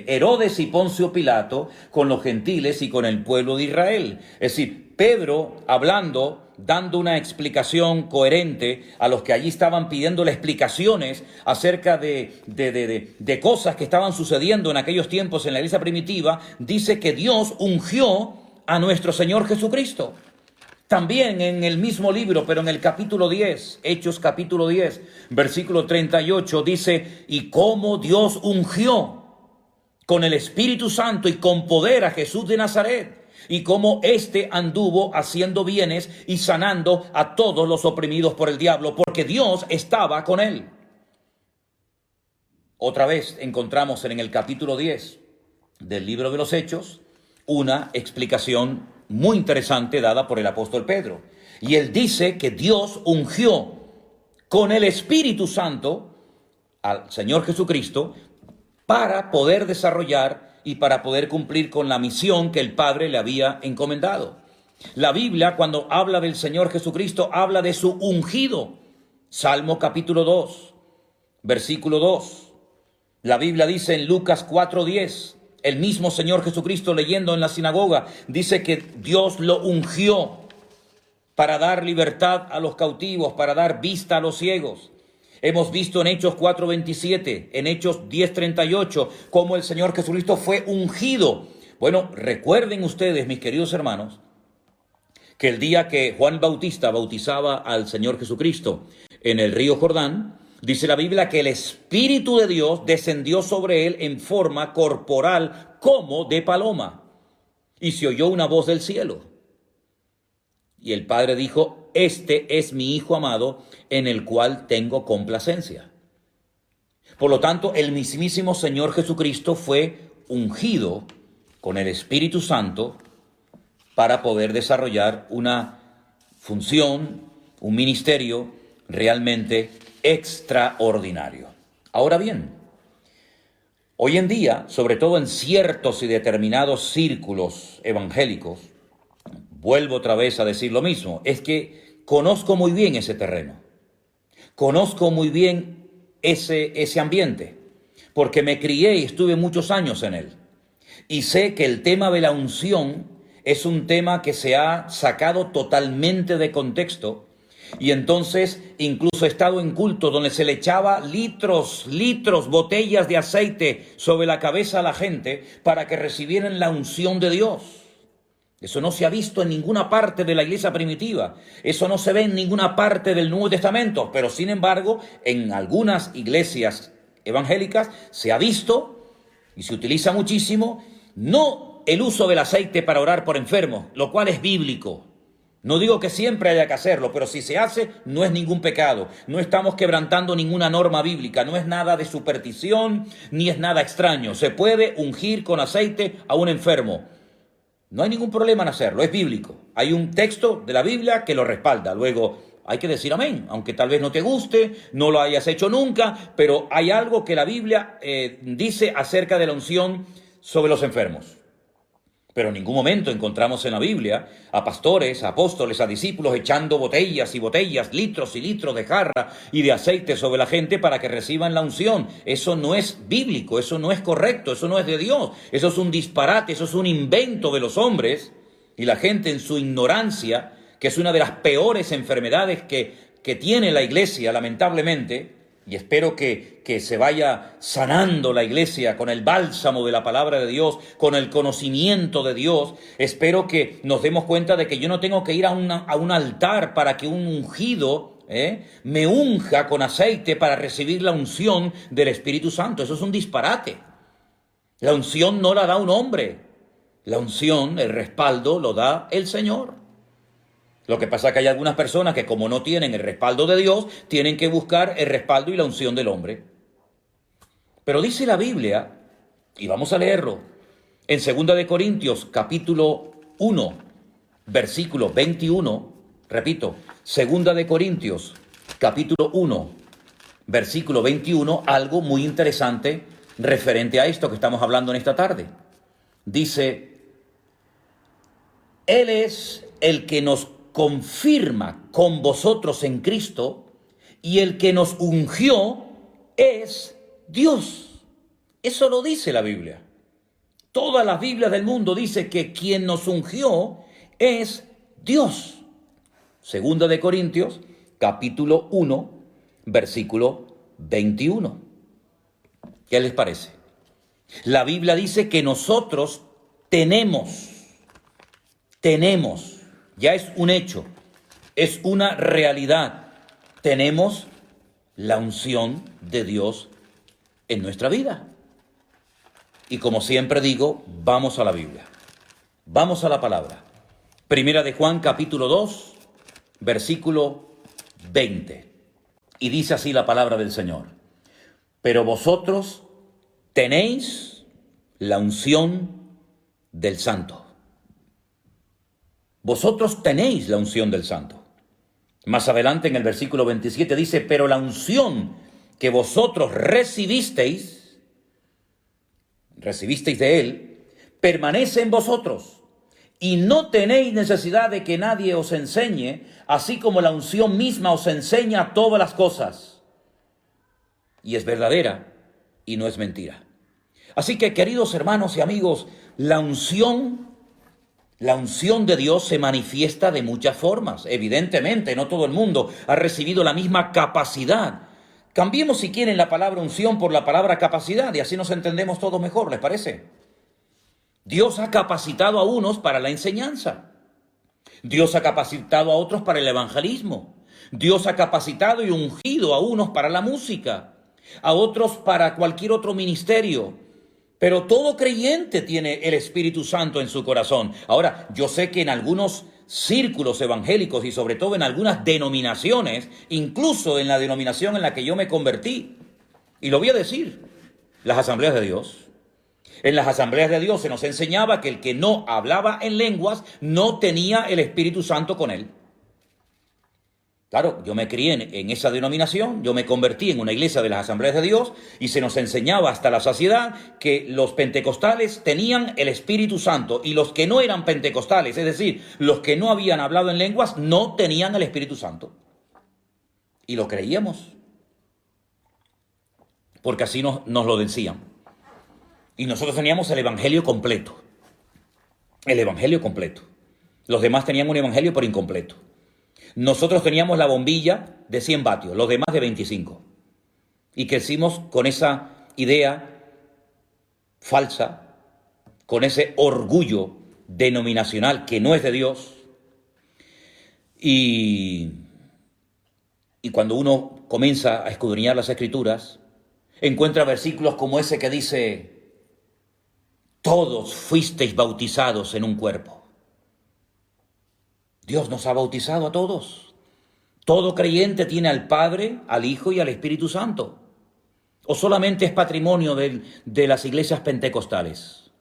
Herodes y Poncio Pilato, con los gentiles y con el pueblo de Israel. Es decir, Pedro hablando, dando una explicación coherente a los que allí estaban pidiéndole explicaciones acerca de cosas que estaban sucediendo en aquellos tiempos en la iglesia primitiva, dice que Dios ungió a nuestro Señor Jesucristo. También en el mismo libro, pero en el capítulo 10, Hechos capítulo 10, versículo 38, dice, y cómo Dios ungió con el Espíritu Santo y con poder a Jesús de Nazaret, y cómo éste anduvo haciendo bienes y sanando a todos los oprimidos por el diablo, porque Dios estaba con él. Otra vez encontramos en el capítulo 10 del libro de los Hechos una explicación muy interesante dada por el apóstol Pedro. Y él dice que Dios ungió con el Espíritu Santo al Señor Jesucristo para poder desarrollar y para poder cumplir con la misión que el Padre le había encomendado. La Biblia, cuando habla del Señor Jesucristo, habla de su ungido. Salmo capítulo 2, versículo 2. La Biblia dice en Lucas 4:10, el mismo Señor Jesucristo leyendo en la sinagoga, dice que Dios lo ungió para dar libertad a los cautivos, para dar vista a los ciegos. Hemos visto en Hechos 4:27, en Hechos 10:38, cómo el Señor Jesucristo fue ungido. Bueno, recuerden ustedes, mis queridos hermanos, que el día que Juan Bautista bautizaba al Señor Jesucristo en el río Jordán, dice la Biblia que el Espíritu de Dios descendió sobre él en forma corporal como de paloma. Y se oyó una voz del cielo. Y el Padre dijo, este es mi Hijo amado, en el cual tengo complacencia. Por lo tanto, el mismísimo Señor Jesucristo fue ungido con el Espíritu Santo para poder desarrollar una función, un ministerio realmente extraordinario. Ahora bien, hoy en día, sobre todo en ciertos y determinados círculos evangélicos, vuelvo otra vez a decir lo mismo, es que conozco muy bien ese terreno, conozco muy bien ese ambiente, porque me crié y estuve muchos años en él, y sé que el tema de la unción es un tema que se ha sacado totalmente de contexto. Y entonces incluso he estado en cultos donde se le echaba litros, botellas de aceite sobre la cabeza a la gente para que recibieran la unción de Dios. Eso no se ha visto en ninguna parte de la iglesia primitiva. Eso no se ve en ninguna parte del Nuevo Testamento. Pero sin embargo, en algunas iglesias evangélicas se ha visto y se utiliza muchísimo, no el uso del aceite para orar por enfermos, lo cual es bíblico. No digo que siempre haya que hacerlo, pero si se hace, no es ningún pecado. No estamos quebrantando ninguna norma bíblica, no es nada de superstición, ni es nada extraño. Se puede ungir con aceite a un enfermo. No hay ningún problema en hacerlo, es bíblico. Hay un texto de la Biblia que lo respalda. Luego, Hay que decir amén, aunque tal vez no te guste, no lo hayas hecho nunca, pero hay algo que la Biblia dice acerca de la unción sobre los enfermos. Pero en ningún momento encontramos en la Biblia a pastores, a apóstoles, a discípulos echando botellas y botellas, litros y litros de jarra y de aceite sobre la gente para que reciban la unción. Eso no es bíblico, eso no es correcto, eso no es de Dios. Eso es un disparate, eso es un invento de los hombres. Y la gente en su ignorancia, que es una de las peores enfermedades que tiene la iglesia, lamentablemente, y espero que se vaya sanando la iglesia con el bálsamo de la palabra de Dios, con el conocimiento de Dios. Espero que nos demos cuenta de que yo no tengo que ir a un altar para que un ungido me unja con aceite para recibir la unción del Espíritu Santo. Eso es un disparate. La unción no la da un hombre. La unción, el respaldo, lo da el Señor. Lo que pasa es que hay algunas personas que, como no tienen el respaldo de Dios, tienen que buscar el respaldo y la unción del hombre. Pero dice la Biblia, y vamos a leerlo, en 2 de Corintios, capítulo 1, versículo 21, repito, 2 de Corintios, capítulo 1, versículo 21, algo muy interesante referente a esto que estamos hablando en esta tarde. Dice, Él es el que nos confirma con vosotros en Cristo, y el que nos ungió es Dios. Eso lo dice la Biblia. Todas las Biblias del mundo dice que quien nos ungió es Dios. 2 de Corintios, capítulo 1, versículo 21. ¿Qué les parece? La Biblia dice que nosotros tenemos, ya es un hecho, es una realidad. Tenemos la unción de Dios en nuestra vida. Y como siempre digo, vamos a la Biblia. Vamos a la palabra. Primera de Juan, capítulo 2, versículo 20. Y dice así la palabra del Señor. Pero vosotros tenéis la unción del Santo. Vosotros tenéis la unción del Santo. Más adelante en el versículo 27 dice, pero la unción que vosotros recibisteis de Él, permanece en vosotros, y no tenéis necesidad de que nadie os enseñe, así como la unción misma os enseña todas las cosas. Y es verdadera y no es mentira. Así que, queridos hermanos y amigos, la unción de Dios se manifiesta de muchas formas. Evidentemente, no todo el mundo ha recibido la misma capacidad. Cambiemos, si quieren, la palabra unción por la palabra capacidad y así nos entendemos todos mejor, ¿les parece? Dios ha capacitado a unos para la enseñanza. Dios ha capacitado a otros para el evangelismo. Dios ha capacitado y ungido a unos para la música, a otros para cualquier otro ministerio. Pero todo creyente tiene el Espíritu Santo en su corazón. Ahora, yo sé que en algunos círculos evangélicos y sobre todo en algunas denominaciones, incluso en la denominación en la que yo me convertí, y lo voy a decir, las Asambleas de Dios. En las Asambleas de Dios se nos enseñaba que el que no hablaba en lenguas no tenía el Espíritu Santo con él. Claro, yo me crié en esa denominación, yo me convertí en una iglesia de las Asambleas de Dios y se nos enseñaba hasta la saciedad que los pentecostales tenían el Espíritu Santo y los que no eran pentecostales, es decir, los que no habían hablado en lenguas, no tenían el Espíritu Santo. Y lo creíamos, porque así nos lo decían. Y nosotros teníamos el Evangelio completo. El Evangelio completo. Los demás tenían un Evangelio pero incompleto. Nosotros teníamos la bombilla de 100 vatios, los demás de 25. Y crecimos con esa idea falsa, con ese orgullo denominacional que no es de Dios. Y cuando uno comienza a escudriñar las Escrituras, encuentra versículos como ese que dice, todos fuisteis bautizados en un cuerpo. Dios nos ha bautizado a todos. Todo creyente tiene al Padre, al Hijo y al Espíritu Santo. ¿O solamente es patrimonio de las iglesias pentecostales?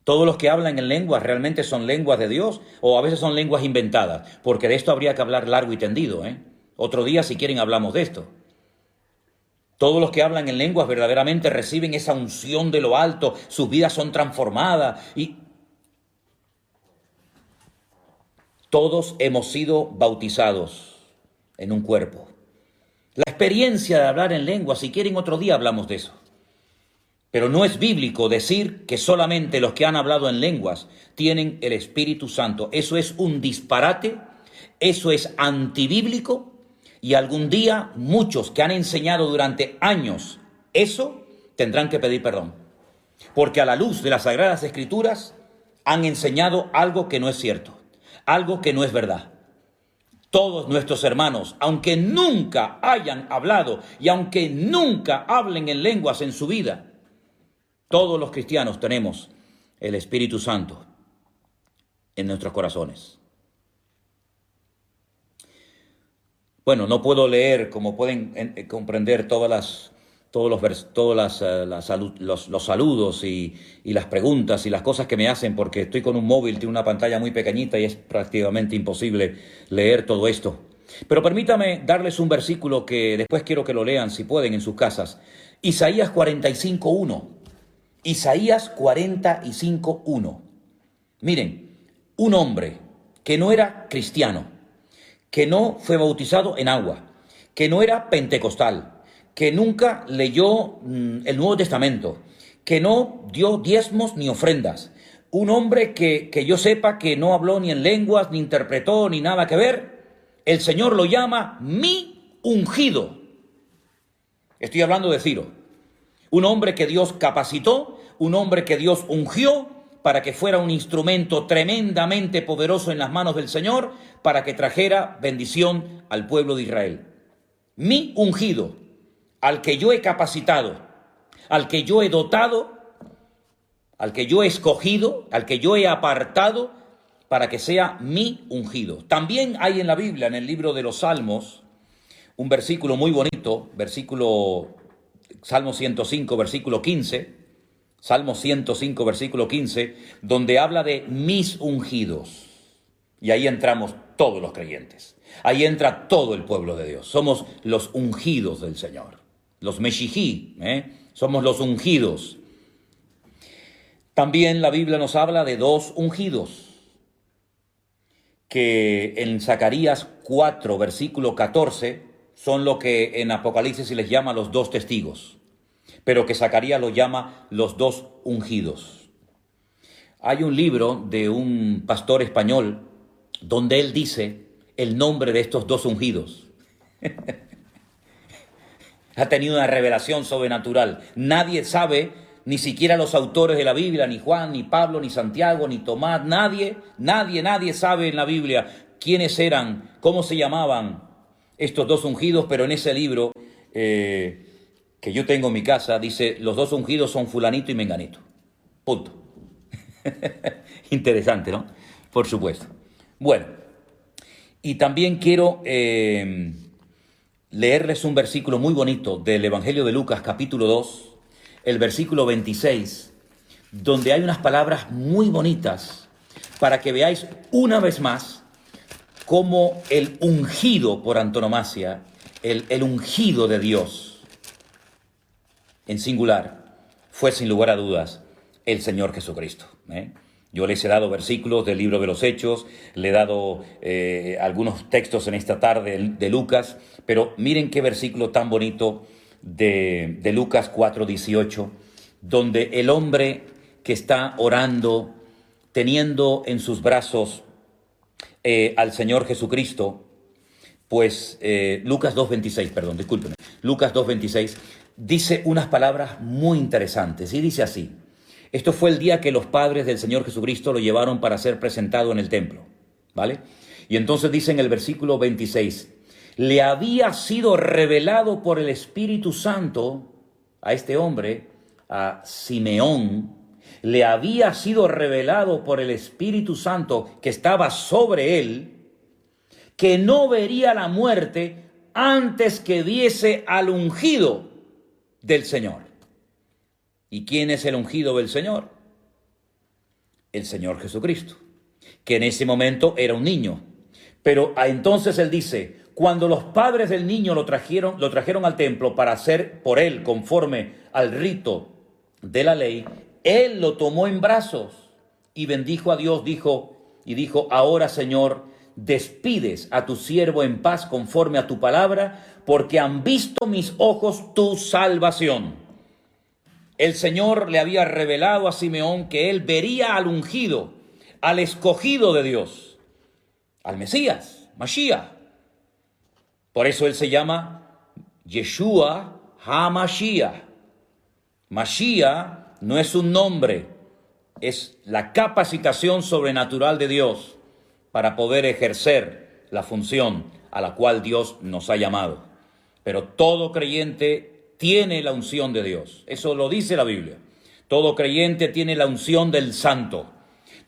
¿Todos los que hablan en lenguas realmente son lenguas de Dios o a veces son lenguas inventadas? Porque de esto habría que hablar largo y tendido, ¿eh? Otro día, si quieren, hablamos de esto. Todos los que hablan en lenguas verdaderamente reciben esa unción de lo alto, sus vidas son transformadas y todos hemos sido bautizados en un cuerpo. La experiencia de hablar en lenguas, si quieren, otro día hablamos de eso. Pero no es bíblico decir que solamente los que han hablado en lenguas tienen el Espíritu Santo. Eso es un disparate, eso es antibíblico y algún día muchos que han enseñado durante años eso tendrán que pedir perdón. Porque a la luz de las Sagradas Escrituras han enseñado algo que no es cierto, algo que no es verdad. Todos nuestros hermanos, aunque nunca hayan hablado y aunque nunca hablen en lenguas en su vida, todos los cristianos tenemos el Espíritu Santo en nuestros corazones. Bueno, no puedo leer, como pueden comprender, los saludos y las preguntas y las cosas que me hacen, porque estoy con un móvil, tiene una pantalla muy pequeñita y es prácticamente imposible leer todo esto. Pero permítame darles un versículo que después quiero que lo lean, si pueden, en sus casas. Isaías 45:1. Isaías 45:1. Miren, un hombre que no era cristiano, que no fue bautizado en agua, que no era pentecostal, que nunca leyó el Nuevo Testamento, que no dio diezmos ni ofrendas, un hombre que yo sepa que no habló ni en lenguas, ni interpretó, ni nada que ver, el Señor lo llama mi ungido. Estoy hablando de Ciro, un hombre que Dios capacitó, un hombre que Dios ungió para que fuera un instrumento tremendamente poderoso en las manos del Señor, para que trajera bendición al pueblo de Israel. Mi ungido, al que yo he capacitado, al que yo he dotado, al que yo he escogido, al que yo he apartado, para que sea mi ungido. También hay en la Biblia, en el libro de los Salmos, un versículo muy bonito, Salmo 105, versículo 15, Salmo 105, versículo 15, donde habla de mis ungidos. Y ahí entramos todos los creyentes. Ahí entra todo el pueblo de Dios. Somos los ungidos del Señor. Los Meshijí, somos los ungidos. También la Biblia nos habla de dos ungidos, que en Zacarías 4, versículo 14, son lo que en Apocalipsis se les llama los dos testigos, pero que Zacarías lo llama los dos ungidos. Hay un libro de un pastor español donde él dice el nombre de estos dos ungidos. Ha tenido una revelación sobrenatural. Nadie sabe, ni siquiera los autores de la Biblia, ni Juan, ni Pablo, ni Santiago, ni Tomás, nadie sabe en la Biblia quiénes eran, cómo se llamaban estos dos ungidos, pero en ese libro que yo tengo en mi casa, dice, los dos ungidos son fulanito y menganito. Punto. Interesante, ¿no? Por supuesto. Bueno, y también quiero leerles un versículo muy bonito del Evangelio de Lucas, capítulo 2, el versículo 26, donde hay unas palabras muy bonitas para que veáis una vez más cómo el ungido por antonomasia, el ungido de Dios, en singular, fue sin lugar a dudas el Señor Jesucristo. Yo les he dado versículos del libro de los Hechos, le he dado algunos textos en esta tarde de Lucas, pero miren qué versículo tan bonito de Lucas 4:18, donde el hombre que está orando, teniendo en sus brazos al Señor Jesucristo, pues Lucas 2:26, dice unas palabras muy interesantes y dice así: esto fue el día que los padres del Señor Jesucristo lo llevaron para ser presentado en el templo, ¿vale? Y entonces dice en el versículo 26, le había sido revelado por el Espíritu Santo a este hombre, a Simeón, le había sido revelado por el Espíritu Santo que estaba sobre él, que no vería la muerte antes que viese al ungido del Señor. ¿Y quién es el ungido del Señor? el Señor Jesucristo, que en ese momento era un niño. Pero entonces él dice, cuando los padres del niño lo trajeron al templo para hacer por él conforme al rito de la ley, él lo tomó en brazos y bendijo a Dios, dijo, ahora Señor, despides a tu siervo en paz conforme a tu palabra, porque han visto mis ojos tu salvación. El Señor le había revelado a Simeón que él vería al ungido, al escogido de Dios, al Mesías, Mashiach. Por eso él se llama Yeshua HaMashiach. Mashiach no es un nombre, es la capacitación sobrenatural de Dios para poder ejercer la función a la cual Dios nos ha llamado. Pero todo creyente tiene la unción de Dios. Eso lo dice la Biblia. Todo creyente tiene la unción del Santo.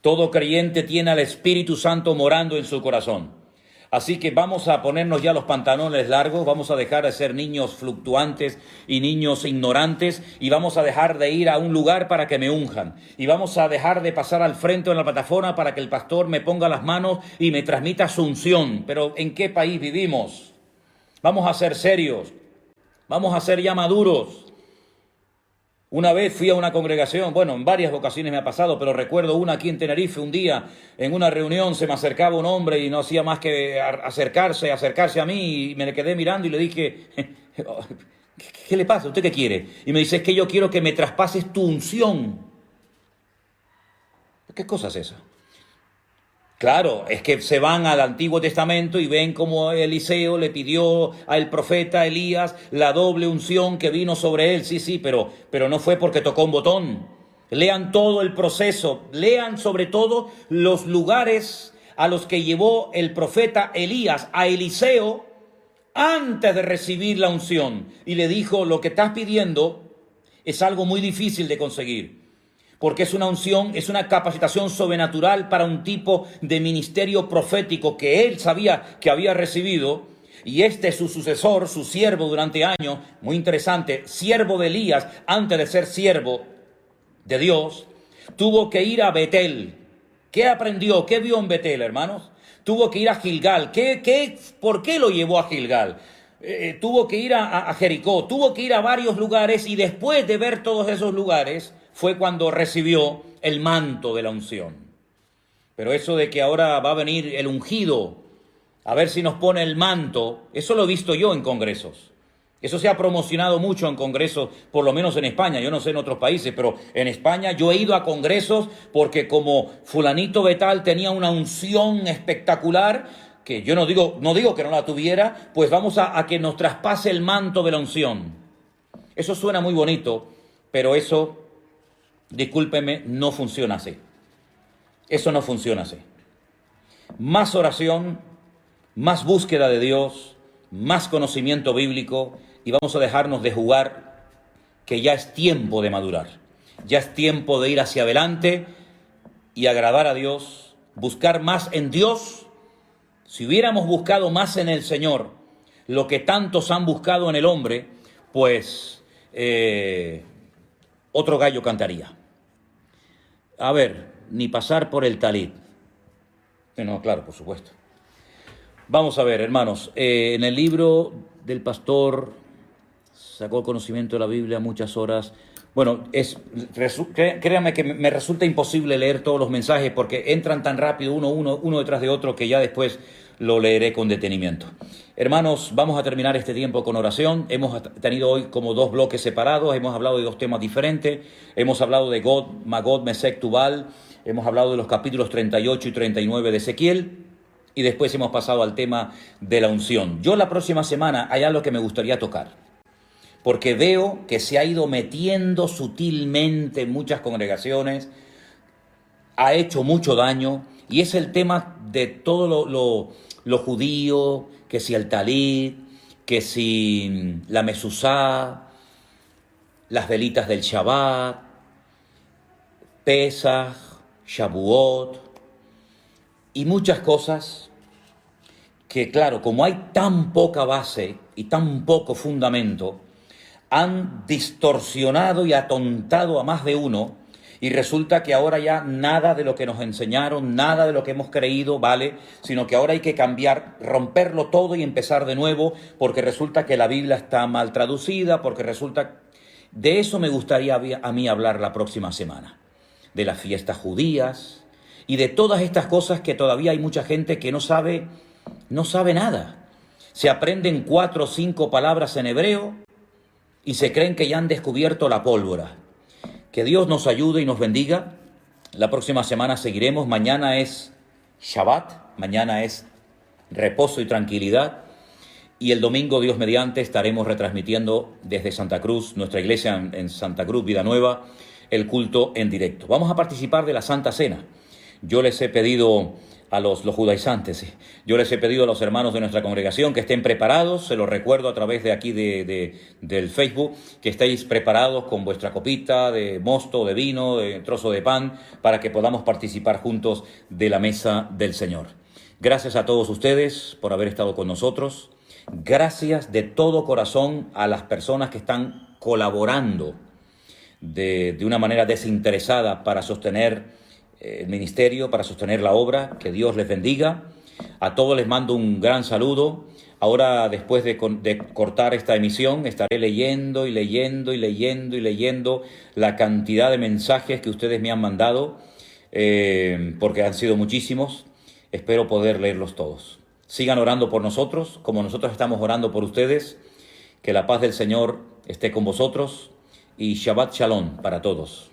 Todo creyente tiene al Espíritu Santo morando en su corazón. Así que vamos a ponernos ya los pantalones largos, vamos a dejar de ser niños fluctuantes y niños ignorantes y vamos a dejar de ir a un lugar para que me unjan y vamos a dejar de pasar al frente en la plataforma para que el pastor me ponga las manos y me transmita su unción. Pero ¿en qué país vivimos? Vamos a ser serios, vamos a ser ya maduros. Una vez fui a una congregación, bueno, en varias ocasiones me ha pasado, pero recuerdo una aquí en Tenerife, un día, en una reunión se me acercaba un hombre y no hacía más que acercarse a mí y me le quedé mirando y le dije, ¿qué le pasa? ¿Usted qué quiere? Y me dice, es que yo quiero que me traspases tu unción. ¿Qué cosa es esa? Claro, es que se van al Antiguo Testamento y ven cómo Eliseo le pidió al profeta Elías la doble unción que vino sobre él. Sí, pero no fue porque tocó un botón. Lean todo el proceso, lean sobre todo los lugares a los que llevó el profeta Elías a Eliseo antes de recibir la unción. Y le dijo, lo que estás pidiendo es algo muy difícil de conseguir. Porque es una unción, es una capacitación sobrenatural para un tipo de ministerio profético que él sabía que había recibido. Y este es su sucesor, su siervo durante años, muy interesante, siervo de Elías, antes de ser siervo de Dios, tuvo que ir a Betel. ¿Qué aprendió? ¿Qué vio en Betel, hermanos? Tuvo que ir a Gilgal. ¿Por qué lo llevó a Gilgal? Tuvo que ir a Jericó, tuvo que ir a varios lugares y después de ver todos esos lugares fue cuando recibió el manto de la unción. Pero eso de que ahora va a venir el ungido a ver si nos pone el manto, eso lo he visto yo en congresos. Eso se ha promocionado mucho en congresos, por lo menos en España, yo no sé en otros países, pero en España yo he ido a congresos porque como fulanito de tal tenía una unción espectacular, que yo no digo que no la tuviera, pues vamos a que nos traspase el manto de la unción. Eso suena muy bonito, pero eso, discúlpeme, no funciona así. Eso no funciona así. Más oración, más búsqueda de Dios, más conocimiento bíblico y vamos a dejarnos de jugar, que ya es tiempo de madurar. Ya es tiempo de ir hacia adelante y agradar a Dios, buscar más en Dios. Si hubiéramos buscado más en el Señor lo que tantos han buscado en el hombre, pues otro gallo cantaría. A ver, ni pasar por el talit. No, claro, por supuesto. Vamos a ver, hermanos, en el libro del pastor sacó conocimiento de la Biblia muchas horas. Bueno, créanme que me resulta imposible leer todos los mensajes porque entran tan rápido uno detrás de otro que ya después lo leeré con detenimiento. Hermanos, vamos a terminar este tiempo con oración. Hemos tenido hoy como 2 bloques separados, hemos hablado de 2 temas diferentes. Hemos hablado de Gog, Magog, Mesec, Tubal, hemos hablado de los capítulos 38 y 39 de Ezequiel. Y después hemos pasado al tema de la unción. Yo la próxima semana hay algo que me gustaría tocar, porque veo que se ha ido metiendo sutilmente en muchas congregaciones, ha hecho mucho daño, y es el tema de todo lo judío, que si el talit, que si la mezuzá, las velitas del Shabbat, Pesaj, Shavuot, y muchas cosas que, claro, como hay tan poca base y tan poco fundamento, han distorsionado y atontado a más de uno Y resulta que ahora ya nada de lo que nos enseñaron, nada de lo que hemos creído vale, sino que ahora hay que cambiar, romperlo todo y empezar de nuevo, porque resulta que la Biblia está mal traducida, porque resulta... De eso me gustaría a mí hablar la próxima semana, de las fiestas judías y de todas estas cosas que todavía hay mucha gente que no sabe nada. Se aprenden 4 o 5 palabras en hebreo y se creen que ya han descubierto la pólvora. Que Dios nos ayude y nos bendiga. La próxima semana seguiremos. Mañana es Shabbat, mañana es reposo y tranquilidad. Y el domingo, Dios mediante, estaremos retransmitiendo desde Santa Cruz, nuestra iglesia en Santa Cruz, Vida Nueva, el culto en directo. Vamos a participar de la Santa Cena. Yo les he pedido a los judaizantes, yo les he pedido a los hermanos de nuestra congregación que estén preparados, se los recuerdo a través de aquí del Facebook, que estéis preparados con vuestra copita de mosto, de vino, de trozo de pan, para que podamos participar juntos de la mesa del Señor. Gracias a todos ustedes por haber estado con nosotros. Gracias de todo corazón a las personas que están colaborando de una manera desinteresada para sostener el ministerio, para sostener la obra. Que Dios les bendiga. A todos les mando un gran saludo. Ahora, después de cortar esta emisión, estaré leyendo la cantidad de mensajes que ustedes me han mandado, porque han sido muchísimos. Espero poder leerlos todos. Sigan orando por nosotros, como nosotros estamos orando por ustedes. Que la paz del Señor esté con vosotros y Shabbat Shalom para todos.